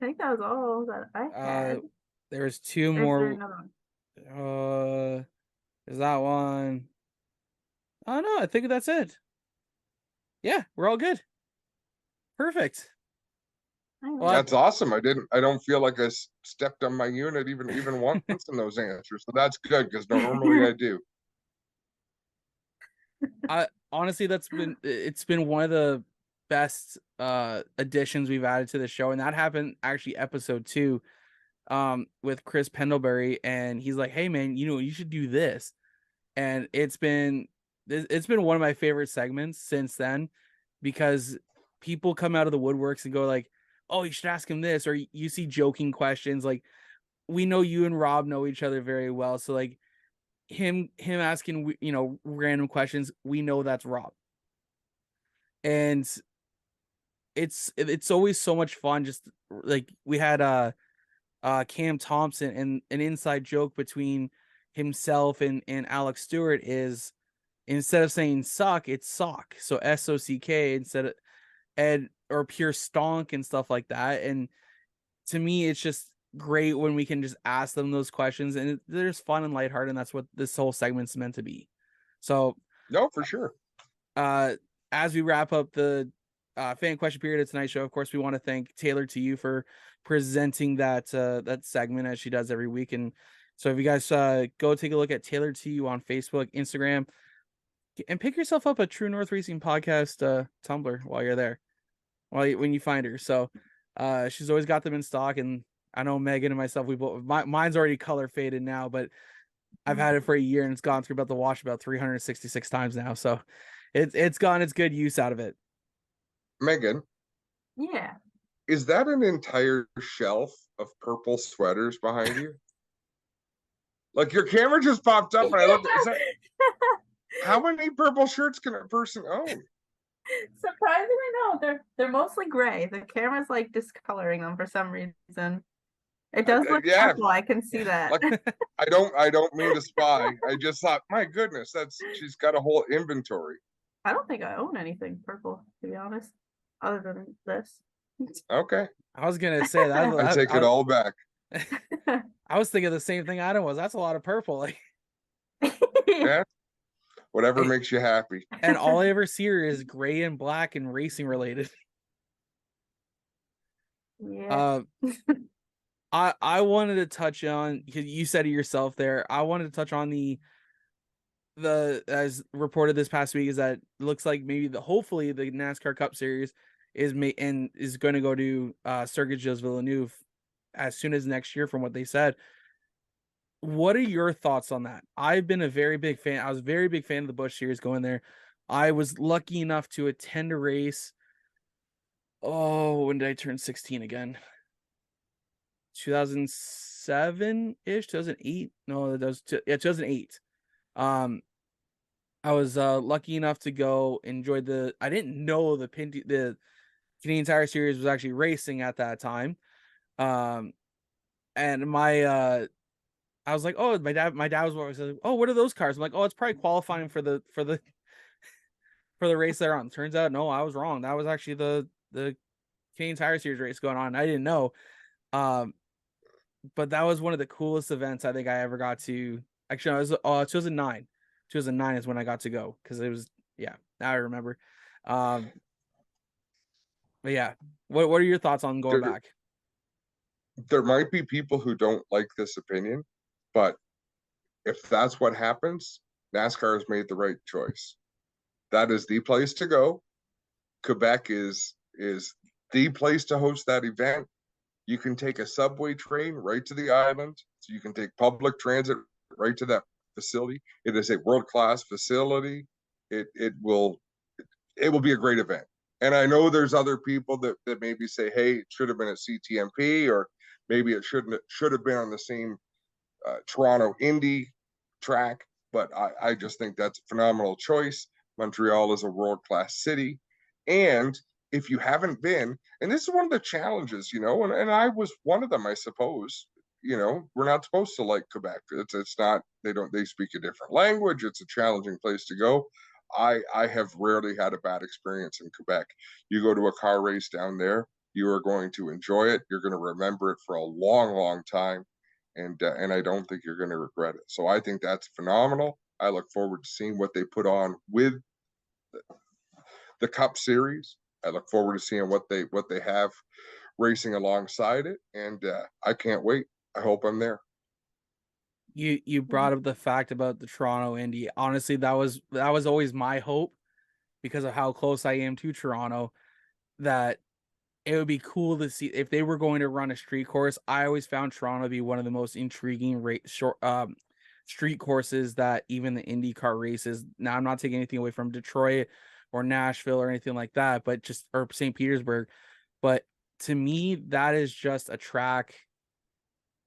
S5: I think that was all that I had.
S1: There's two
S5: Or is there
S1: more.
S5: another one?
S1: Is that one? Oh no, I think that's it. Yeah, we're all good. Perfect. Well,
S4: That's awesome. I don't feel like I stepped on my unit even once in those answers. So that's good, because normally I do.
S1: Honestly, it's been one of the best additions we've added to the show, and that happened actually episode 2 with Chris Pendlebury, and he's like, hey man, you should do this. And it's been one of my favorite segments since then, because people come out of the woodworks and go like, oh, you should ask him this, or you see joking questions. Like, we know you and Rob know each other very well, so like him asking random questions, we know that's Rob. And it's always so much fun. Just like we had Cam Thompson, and an inside joke between himself and Alex Stewart is, instead of saying suck, it's sock. So SOCK instead of or pure stonk and stuff like that. And to me, it's just great when we can just ask them those questions, and there's fun and lighthearted, and that's what this whole segment's meant to be. So
S4: no, for sure.
S1: As we wrap up the fan question period of tonight's show, of course, we want to thank Taylor to you for presenting that segment as she does every week. And so if you guys go take a look at Taylor to you on Facebook, Instagram, and pick yourself up a True North Racing Podcast Tumblr while you're there, when you find her. So she's always got them in stock, and I know Megan and myself, mine's already color faded now, but I've had it for a year, and it's gone through the wash about 366 times now. So it's gotten its good use out of it.
S4: Megan,
S5: Yeah.
S4: is that an entire shelf of purple sweaters behind you? Like, your camera just popped up and I looked at how many purple shirts can a person own?
S5: Surprisingly, no. They're mostly gray. The camera's like discoloring them for some reason. It does look purple. I can see that.
S4: Like, I don't mean to spy. I just thought, my goodness, she's got a whole inventory.
S5: I don't think I own anything purple, to be honest, other than this.
S4: Okay.
S1: I was gonna say that.
S4: I take it all back.
S1: I was thinking the same thing Adam was. That's a lot of purple. Like,
S4: yeah. Whatever makes you happy.
S1: And all I ever see her is gray and black and racing related.
S5: Yeah.
S1: I wanted to touch on, because you said it yourself there, I wanted to touch on the as reported this past week, is that it looks like maybe hopefully the NASCAR Cup Series is going to go to Circuit Gilles Villeneuve as soon as next year, from what they said. What are your thoughts on that? I've been a very big fan. I was a very big fan of the Busch Series going there. I was lucky enough to attend a race. Oh, when did I turn 16 again? 2007-ish, 2008. No, that was 2008. I was lucky enough to go enjoy I didn't know the Pinty, the Canadian Tire Series was actually racing at that time. And I was like, oh, my dad was like, oh, what are those cars? I'm like, oh, it's probably qualifying for the race they're on. Turns out, no, I was wrong. That was actually the Canadian Tire Series race going on. I didn't know. But that was one of the coolest events I think I ever got to. Actually, it was 2009. 2009 is when I got to go, because it was, yeah, now I remember. But yeah, what are your thoughts on going back?
S4: there might be people who don't like this opinion, but if that's what happens, NASCAR has made the right choice. That is the place to go. Quebec is the place to host that event. You can take a subway train right to the island. So you can take public transit right to that facility. It is a world-class facility. It will be a great event. And I know there's other people that maybe say, hey, it should have been at CTMP, or maybe it should have been on the same Toronto Indy track. But I just think that's a phenomenal choice. Montreal is a world-class city. And if you haven't been, and this is one of the challenges, you know, and I was one of them, I suppose, you know, we're not supposed to like Quebec. It's not, they speak a different language. It's a challenging place to go. I have rarely had a bad experience in Quebec. You go to a car race down there, you are going to enjoy it. You're going to remember it for a long, long time. And I don't think you're going to regret it. So I think that's phenomenal. I look forward to seeing what they put on with the Cup Series. I look forward to seeing what they have racing alongside it, and I can't wait. I hope I'm there.
S1: You brought up the fact about the Toronto Indy. Honestly, that was always my hope, because of how close I am to Toronto, that it would be cool to see if they were going to run a street course. I always found Toronto to be one of the most intriguing street courses that even the IndyCar races. Now, I'm not taking anything away from Detroit or Nashville or anything like that, but or St. Petersburg. But to me, that is just a track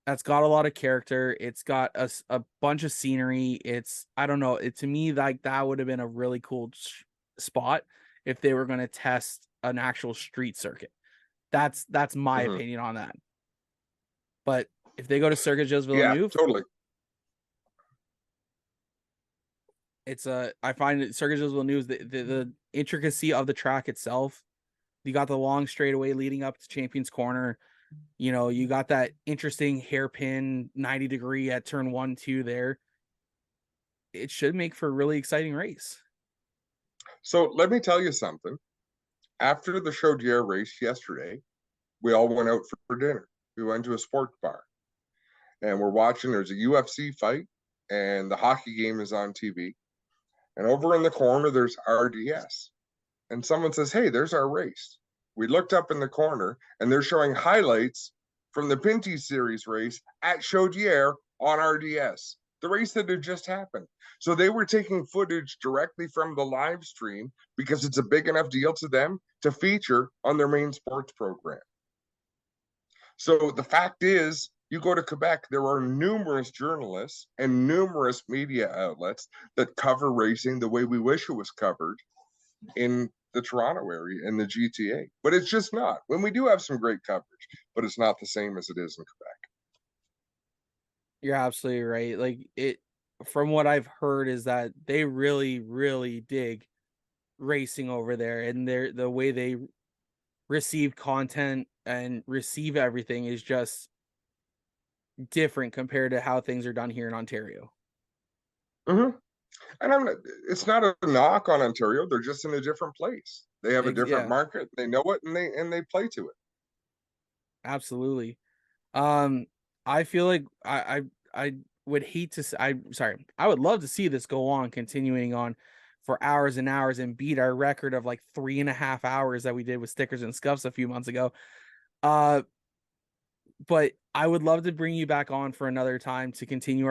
S1: that's got a lot of character. It's got a bunch of scenery. I don't know. To me, like, that would have been a really cool spot if they were going to test an actual street circuit. That's my opinion on that. But if they go to Circuit Gilles Villeneuve,
S4: yeah, totally.
S1: I find that Circuit Gilles Villeneuve, the intricacy of the track itself. You got the long straightaway leading up to Champions Corner. You know, you got that interesting hairpin 90-degree at turn 1-2 there. It should make for a really exciting race.
S4: So let me tell you something. After the Chaudière race yesterday, we all went out for dinner. We went to a sports bar, and we're watching. There's a UFC fight, and the hockey game is on TV. And over in the corner, there's RDS. And someone says, hey, there's our race. We looked up in the corner, and they're showing highlights from the Pinty Series race at Chaudière on RDS, the race that had just happened. So they were taking footage directly from the live stream because it's a big enough deal to them to feature on their main sports program. So the fact is, you go to Quebec, there are numerous journalists and numerous media outlets that cover racing the way we wish it was covered in the Toronto area, in the GTA. But it's just not. When we do have some great coverage, but it's not the same as it is in Quebec.
S1: You're absolutely right. Like, from what I've heard, is that they really, really dig racing over there, and the way they receive content and receive everything is just different compared to how things are done here in Ontario.
S4: And it's not a knock on Ontario. They're just in a different place. They have a different market. They know it, and they play to it.
S1: Absolutely. I feel like I would hate to. I would love to see this go on, continuing on for hours and hours, and beat our record of like 3.5 hours that we did with stickers and scuffs a few months ago. But I would love to bring you back on for another time to continue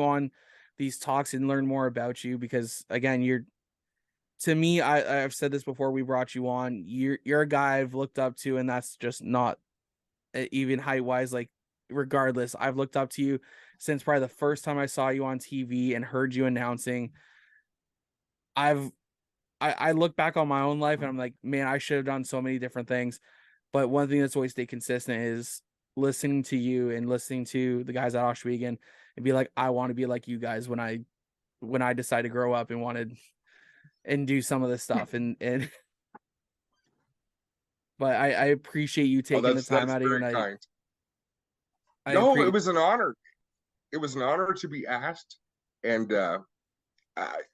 S1: on these talks and learn more about you, because again, to me, I've said this before we brought you on, you're a guy I've looked up to, and that's just not even height wise. Like, regardless, I've looked up to you since probably the first time I saw you on TV and heard you announcing. I look back on my own life and I'm like, man, I should have done so many different things. But one thing that's always stayed consistent is listening to you and listening to the guys at Oswego and be like, I want to be like you guys when I decide to grow up and wanted and do some of this stuff. And but I appreciate you taking the time out of your night.
S4: It was an honor. It was an honor to be asked. And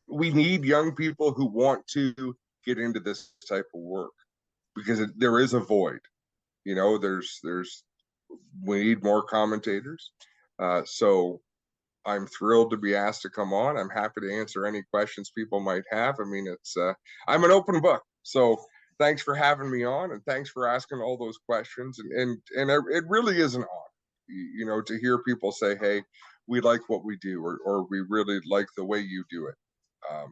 S4: we need young people who want to get into this type of work, because there is a void. You know, there's we need more commentators. So I'm thrilled to be asked to come on. I'm happy to answer any questions people might have. I mean, I'm an open book. So thanks for having me on, and thanks for asking all those questions. And it really is an honor, to hear people say, "Hey, we like what we do," or "We really like the way you do it." I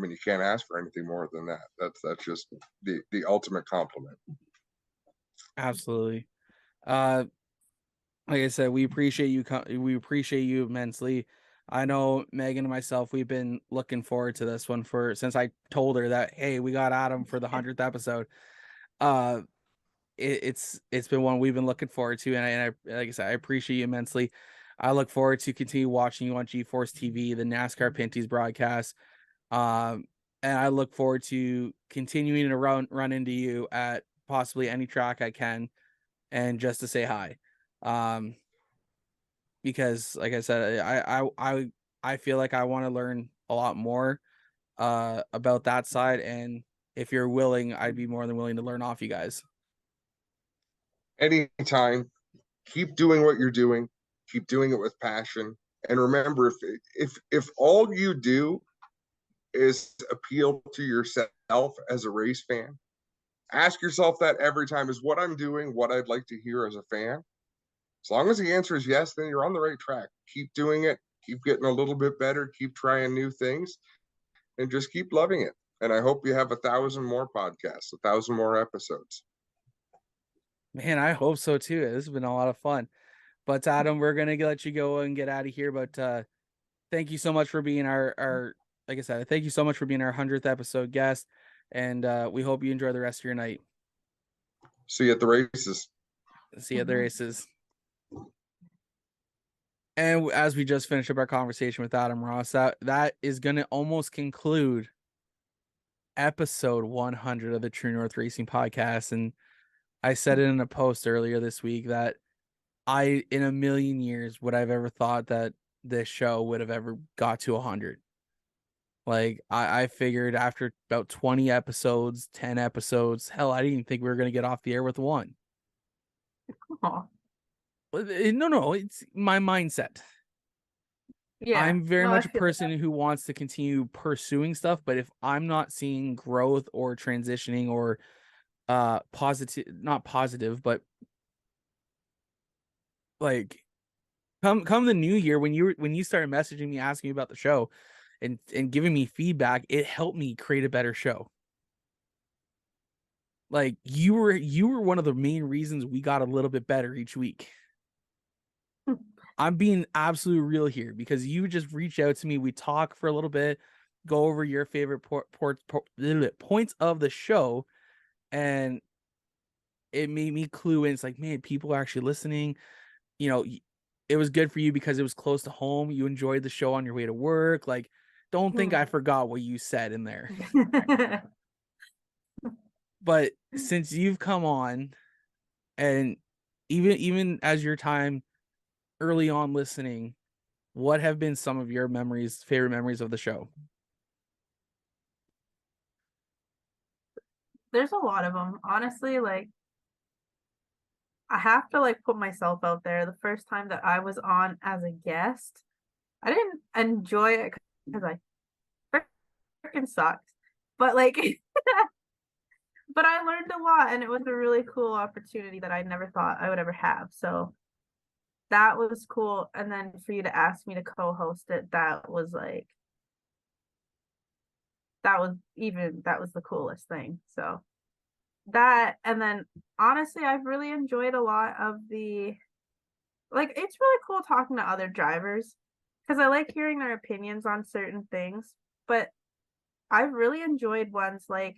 S4: mean, you can't ask for anything more than that. That's just the ultimate compliment.
S1: Absolutely. Like I said, we appreciate you. We appreciate you immensely. I know Megan and myself, we've been looking forward to this one since I told her that, hey, we got Adam for the 100th episode. It's been one we've been looking forward to, and I like I said, I appreciate you immensely. I look forward to continue watching you on GForceTV, the NASCAR Pinty's broadcast. And I look forward to continuing to run into you at possibly any track I can, and just to say hi. Because like I said, I feel like I want to learn a lot more about that side, and if you're willing, I'd be more than willing to learn off you guys.
S4: Anytime, keep doing what you're doing, keep doing it with passion, and remember, if all you do is appeal to yourself as a race fan, ask yourself that every time: is what I'm doing what I'd like to hear as a fan? As long as the answer is yes, then you're on the right track. Keep doing it, keep getting a little bit better, keep trying new things, and just keep loving it. And I hope you have 1,000 more podcasts, 1,000 more episodes.
S1: Man, I hope so too. This has been a lot of fun. But Adam, we're gonna let you go and get out of here. But thank you so much for being our like I said, thank you so much for being our 100th episode guest. And we hope you enjoy the rest of your night.
S4: See you at the races.
S1: See you at the races. And as we just finished up our conversation with Adam Ross, that is going to almost conclude episode 100 of the True North Racing Podcast. And I said it in a post earlier this week that in a million years, would I've ever thought that this show would have ever got to 100. Like, I figured after about 20 episodes, 10 episodes, hell, I didn't even think we were going to get off the air with one.
S5: Aw.
S1: No, it's my mindset.
S5: Yeah.
S1: I'm very
S5: No, I
S1: much a
S5: feel
S1: person who wants to continue pursuing stuff, but if I'm not seeing growth or transitioning or not positive, but like come the new year, when you started messaging me asking me about the show and giving me feedback, it helped me create a better show. Like you were one of the main reasons we got a little bit better each week. I'm being absolutely real here because you just reach out to me. We talk for a little bit, go over your favorite points of the show, and it made me clue in. It's like, man, people are actually listening. You know, it was good for you because it was close to home. You enjoyed the show on your way to work. Like, don't think I forgot what you said in there. But since you've come on, and even as your time early on listening, what have been some of your favorite memories of the show?
S5: There's a lot of them. Honestly, like, I have to like put myself out there. The first time that I was on as a guest, I didn't enjoy it because I freaking sucked. But like, but I learned a lot, and it was a really cool opportunity that I never thought I would ever have. So that was cool. And then for you to ask me to co-host it, that was the coolest thing. So that, and then honestly, I've really enjoyed a lot of it's really cool talking to other drivers because I like hearing their opinions on certain things. But I've really enjoyed ones like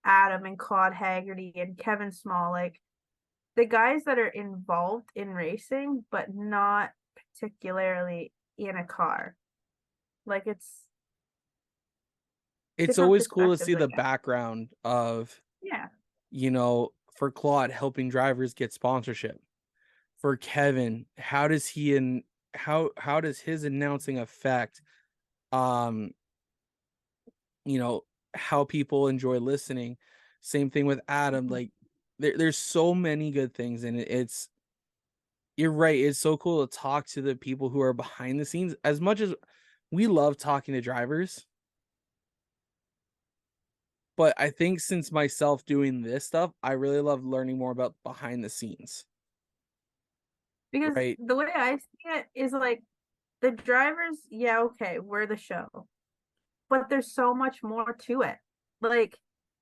S5: Adam and Claude Haggerty and Kevin Small, like the guys that are involved in racing, but not particularly in a car. Like
S1: It's always cool to see the background of, for Claude helping drivers get sponsorship. For Kevin, how does his announcing affect, how people enjoy listening? Same thing with Adam. Like, there's so many good things, and it's you're right. It's so cool to talk to the people who are behind the scenes. As much as we love talking to drivers, but I think since myself doing this stuff, I really love learning more about behind the scenes.
S5: Because
S1: Right?
S5: the way I see it is like the drivers, yeah, okay, we're the show. But there's so much more to it. Like,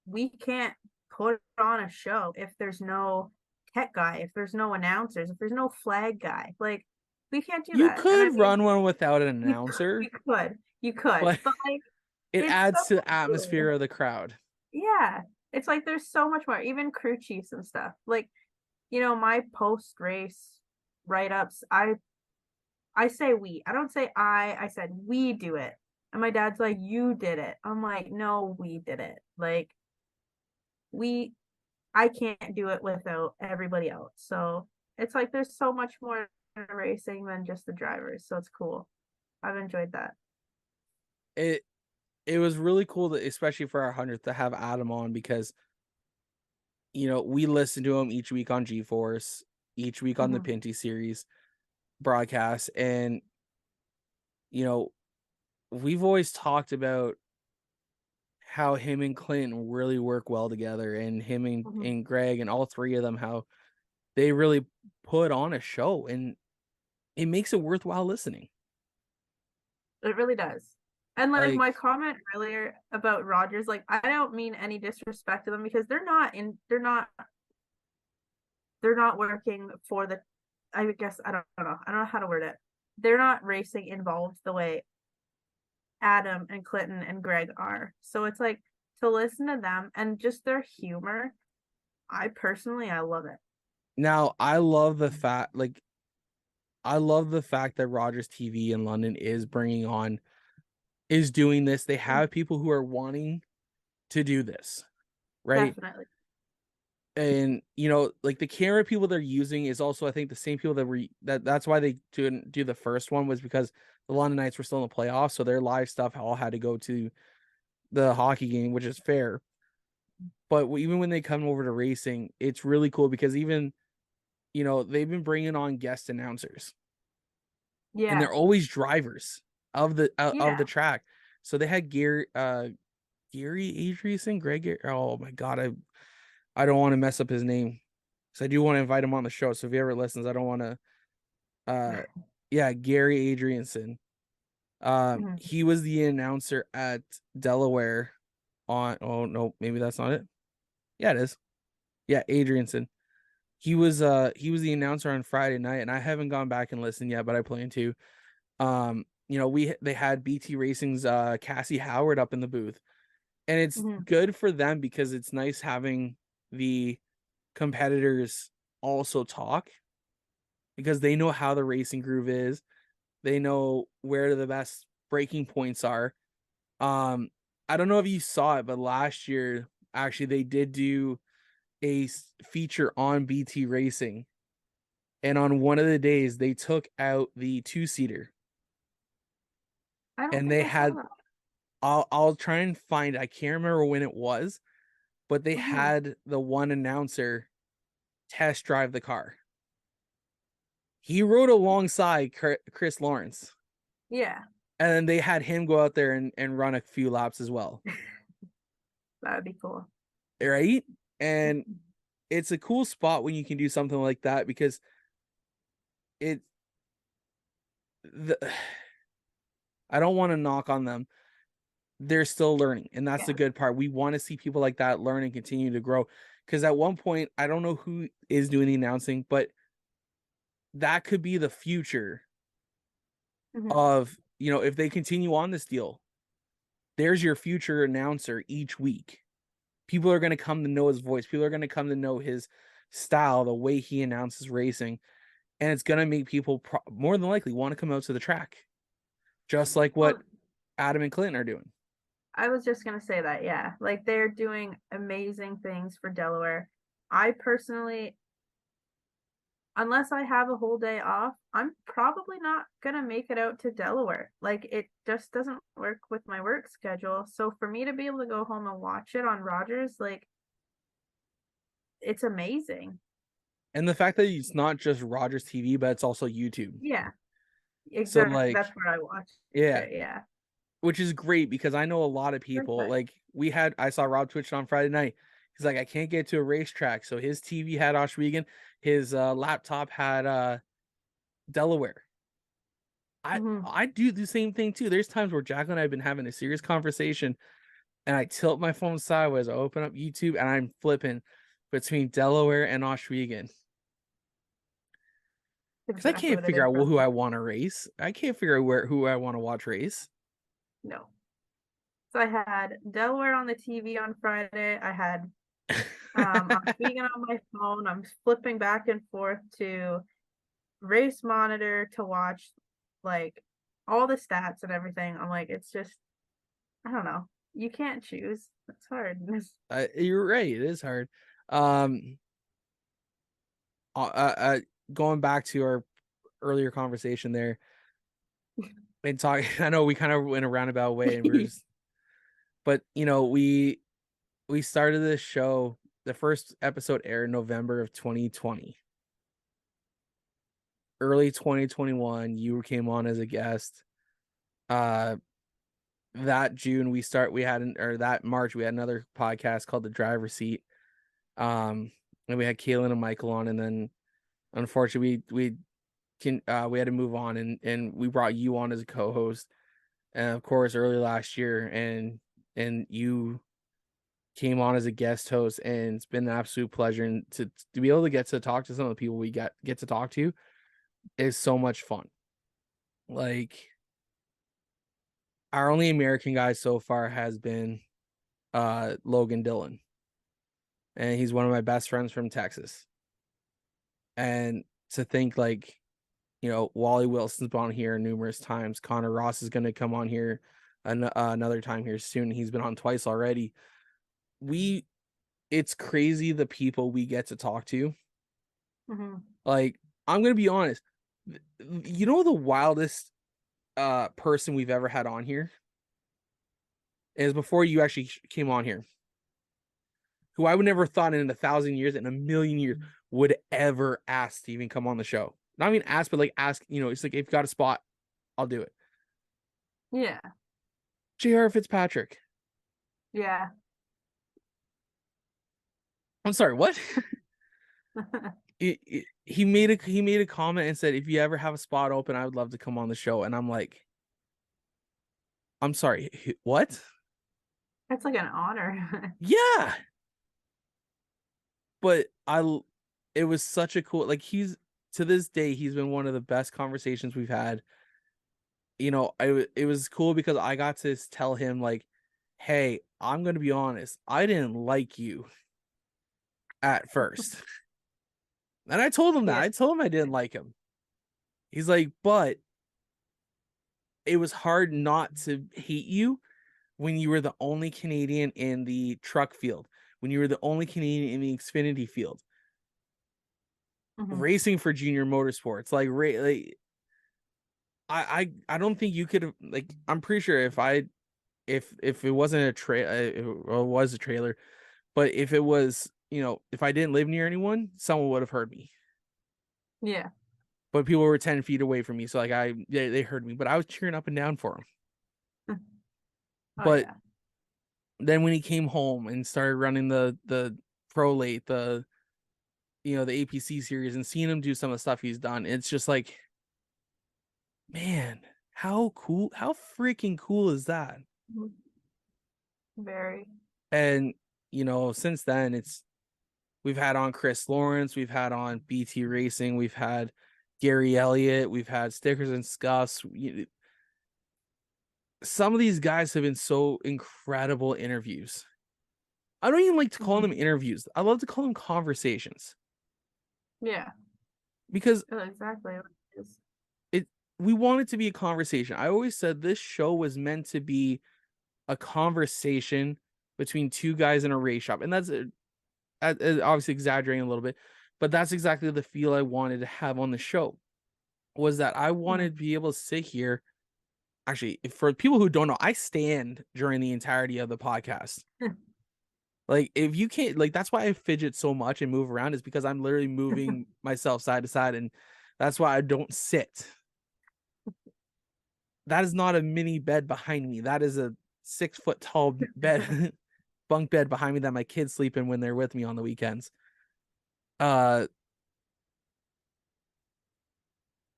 S5: we can't put on a show if there's no tech guy, if there's no announcers, if there's no flag guy. Like, we can't do
S1: You
S5: that. And I
S1: could
S5: mean,
S1: run one without an
S5: you
S1: announcer,
S5: you could,
S1: but
S5: but like,
S1: it
S5: it's
S1: adds
S5: so
S1: to the atmosphere
S5: cool.
S1: of the crowd.
S5: Yeah, it's like there's so much more. Even crew chiefs and stuff. Like, my post race write ups. I say we. I don't say I. I said we do it. And my dad's like, you did it. I'm like, no, we did it. Like, I can't do it without everybody else. So it's like there's so much more to racing than just the drivers. So it's cool. I've enjoyed that.
S1: It it was really cool to, especially for our 100th, to have Adam on because we listen to him each week on GeForce, each week on the
S5: Mhm.
S1: Pinty series broadcast, and you know we've always talked about how him and Clinton really work well together, and him
S5: Mhm.
S1: and Greg and all three of them, how they really put on a show, and it makes it worthwhile listening.
S5: It really does. And like
S1: Like,
S5: my comment earlier about Rogers, like I don't mean any disrespect to them because they're not working for the I guess I don't know. I don't know how to word it. They're not racing involved the way Adam and Clinton and Greg are. So it's like to listen to them and just their humor, I love it.
S1: now I love the fact that Rogers TV in London is doing this. They have people who are wanting to do this, right?
S5: Definitely.
S1: And like the camera people they're using is also, I think, the same people that's why they didn't do the first one, was because the London Knights were still in the playoffs, so their live stuff all had to go to the hockey game, which is fair. But even when they come over to racing, it's really cool because even they've been bringing on guest announcers, and
S5: Yeah.
S1: they're always drivers of the
S5: Yeah.
S1: track. So they had Gary Adrian, oh my god, I don't want to mess up his name, because I do want to invite him on the show. So if he ever listens, I don't want to. Yeah, Gary Adrianson.
S5: Mhm.
S1: He was the announcer at Delaware on. Oh no, maybe that's not it. Yeah, it is. Yeah, Adrianson. He was the announcer on Friday night, and I haven't gone back and listened yet, but I plan to. They had BT Racing's Cassie Howard up in the booth, and it's
S5: Mhm.
S1: good for them because it's nice having the competitors also talk, because they know how the racing groove is. They know where the best breaking points are. I don't know if you saw it, but last year actually they did do a feature on BT Racing, and on one of the days they took out the two-seater,
S5: I don't
S1: and
S5: think
S1: they
S5: I saw
S1: had
S5: that.
S1: I'll try and find, I can't remember when it was, but they
S5: Mhm.
S1: had the one announcer test drive the car. He rode alongside Chris Lawrence,
S5: Yeah.
S1: and then they had him go out there and run a few laps as well.
S5: That would be cool.
S1: Right? And it's a cool spot when you can do something like that, because it the I don't want to knock on them. They're still learning, and that's
S5: Yeah.
S1: the good part. We want to see people like that learn and continue to grow, because at one point, I don't know who is doing the announcing, but that could be the future
S5: Mhm.
S1: of, if they continue on this deal, there's your future announcer each week. People are going to come to know his voice. People are going to come to know his style, the way he announces racing, and it's going to make people more than likely want to come out to the track, just like what
S5: Well,
S1: Adam and Clinton are doing.
S5: I was just gonna say that, yeah. Like they're doing amazing things for Delaware. I personally, unless I have a whole day off, I'm probably not gonna make it out to Delaware. Like it just doesn't work with my work schedule. So for me to be able to go home and watch it on Rogers, like it's amazing.
S1: And the fact that it's not just Rogers TV, but it's also YouTube.
S5: Yeah,
S1: So
S5: exactly.
S1: like,
S5: That's where I watched
S1: yeah,
S5: it. Yeah.
S1: which is great because I know a lot of people.
S5: Perfect.
S1: Like I saw Rob Twitch on Friday night. He's like, I can't get to a racetrack, so his TV had Oswego, his laptop had Delaware.
S5: Mhm.
S1: I do the same thing too. There's times where Jacqueline and I have been having a serious conversation, and I tilt my phone sideways, I open up YouTube, and I'm flipping between Delaware and Oswego. Because I
S5: Exactly
S1: can't
S5: what it
S1: figure
S5: is
S1: out
S5: for
S1: who
S5: me.
S1: I want to race. I can't figure out who I want to watch race.
S5: No. So I had Delaware on the TV on Friday. I had I'm speaking on my phone. I'm flipping back and forth to race monitor to watch like all the stats and everything. I'm like, it's just I don't know. You can't choose. It's hard.
S1: You're right. It is hard. Um, going back to our earlier conversation there and talking. I know we kind of went a roundabout way, and but we started this show. The first episode aired in November of 2020. Early 2021, you came on as a guest. That June that March we had another podcast called The Driver's Seat. And we had Kaylin and Michael on, and then unfortunately we had to move on, and we brought you on as a co-host, and of course early last year, and you came on as a guest host, and it's been an absolute pleasure, and to be able to get to talk to some of the people we get to talk to is so much fun. Like, our only American guy so far has been Logan Dillon, and he's one of my best friends from Texas. And to think, like, Wally Wilson's been on here numerous times. Connor Ross is going to come on here another time here soon. He's been on twice already. It's crazy the people we get to talk to.
S5: Mhm.
S1: Like, I'm going to be honest. The wildest person we've ever had on here is before you actually came on here, who I would never thought in 1,000 years, in a million years, would ever ask to even come on the show. Not even ask, but like ask, it's like, if you got a spot, I'll do it.
S5: Yeah.
S1: J.R. Fitzpatrick.
S5: Yeah.
S1: I'm sorry, what? He made a comment and said, if you ever have a spot open, I would love to come on the show. And I'm like, I'm sorry, what?
S5: That's like an honor.
S1: Yeah. But it was such a cool, like, to this day, he's been one of the best conversations we've had. It was cool because I got to tell him, like, hey, I'm going to be honest, I didn't like you at first. And I told him that.
S5: Yeah.
S1: I told him I didn't like him. He's like, but it was hard not to hate you when you were the only Canadian in the truck field, when you were the only Canadian in the Xfinity field,
S5: Mhm.
S1: racing for Junior Motorsports. Like, I don't think you could have, like, I'm pretty sure if it wasn't a it was a trailer, but if it was, if I didn't live near anyone, someone would have heard me.
S5: Yeah.
S1: But people were 10 feet away from me, so like they heard me, but I was cheering up and down for him.
S5: Oh,
S1: But
S5: yeah.
S1: then when he came home and started running the pro late, the APC series, and seeing him do some of the stuff he's done, it's just like, man, how freaking cool is that?
S5: Mhm. Very.
S1: And since then, we've had on Chris Lawrence, we've had on BT Racing, we've had Gary Elliott, we've had Stickers and Scuffs. Some of these guys have been so incredible interviews. I don't even like to call them interviews. I love to call them conversations.
S5: Yeah.
S1: Because
S5: Exactly what it is.
S1: we want it to be a conversation. I always said this show was meant to be a conversation between two guys in a race shop. And that's obviously exaggerating a little bit, but that's exactly the feel I wanted to have on the show, was that I wanted to be able to sit here. Actually, for people who don't know, I stand during the entirety of the podcast. Like, if you can't, like, that's why I fidget so much and move around, is because I'm literally moving myself side to side, and that's why I don't sit. That is not a mini bed behind me. That is a 6-foot tall bed, bunk bed behind me that my kids sleep in when they're with me on the weekends. But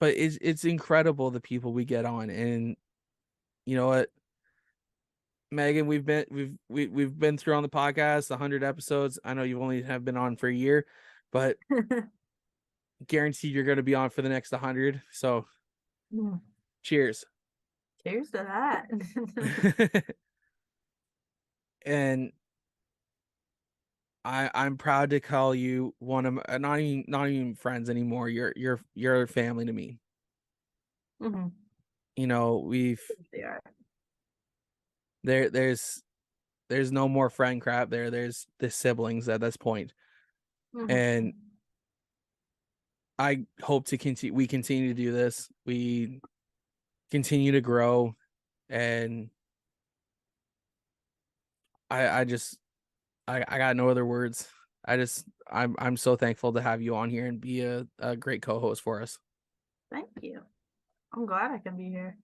S1: it's incredible the people we get on, and you know what, Megan, we've been through on the podcast 100 episodes. I know you only have been on for a year, but guaranteed you're going to be on for the next 100. So, cheers.
S5: Cheers to that.
S1: And I'm proud to call you one of my, not even friends anymore. You're family to me.
S5: Mhm.
S1: You know,
S5: They are.
S1: there's no more friend crap there. There's the siblings at this point.
S5: Mhm.
S1: And I hope to we continue to do this. We continue to grow, and I got no other words. I'm so thankful to have you on here and be a great co-host for us.
S5: Thank you. I'm glad I can be here.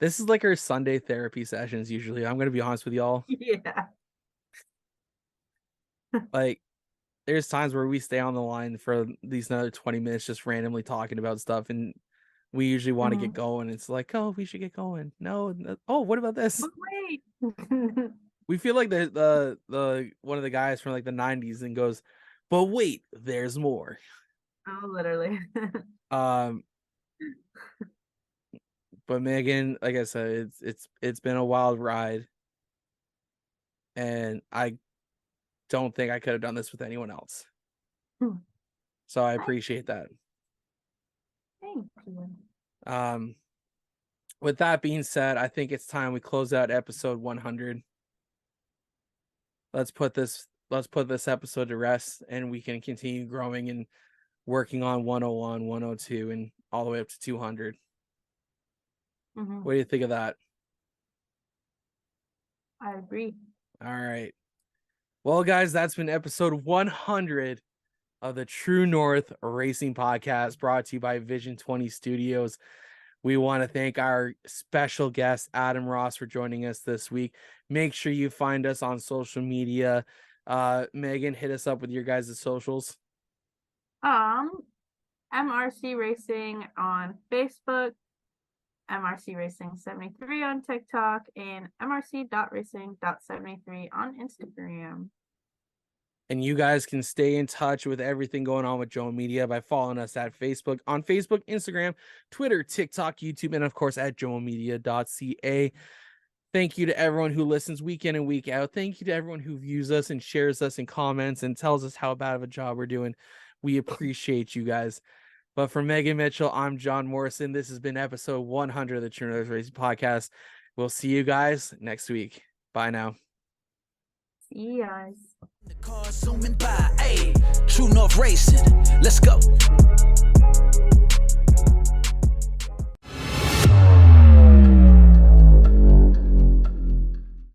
S1: This is like our Sunday therapy sessions usually. I'm gonna be honest with y'all.
S5: Yeah.
S1: Like, there's times where we stay on the line for these another 20 minutes just randomly talking about stuff, and we usually want to get going. It's like, oh, we should get going. No, oh, what about this?
S5: But wait.
S1: We feel like the one of the guys from like the 90s and goes, but wait, there's more.
S5: Oh, literally.
S1: But Megan, like I said, it's been a wild ride, and I don't think I could have done this with anyone else. So I appreciate that.
S5: Thank you.
S1: With that being said, I think it's time we close out episode 100. Let's put this episode to rest, and we can continue growing and working on 101, 102, and all the way up to 200. What do you think of that?
S5: I agree.
S1: All right. Well, guys, that's been episode 100 of the True North Racing Podcast, brought to you by Vision 20 Studios. We want to thank our special guest, Adam Ross, for joining us this week. Make sure you find us on social media. Megan, hit us up with your guys' socials.
S5: MRC Racing on Facebook, MRC Racing 73 on TikTok, and mrc.racing.73 on Instagram.
S1: And you guys can stay in touch with everything going on with Joe Media by following us at Facebook, on Facebook, Instagram, Twitter, TikTok, YouTube, and of course at joemedia.ca. Thank you to everyone who listens week in and week out. Thank you to everyone who views us and shares us in comments and tells us how bad of a job we're doing. We appreciate you guys. But for Megan Mitchell, I'm John Morrison. This has been episode 100 of the True North Racing Podcast. We'll see you guys next week. Bye now.
S5: See you guys.
S6: The car zooming by, hey, True North Racing, let's go.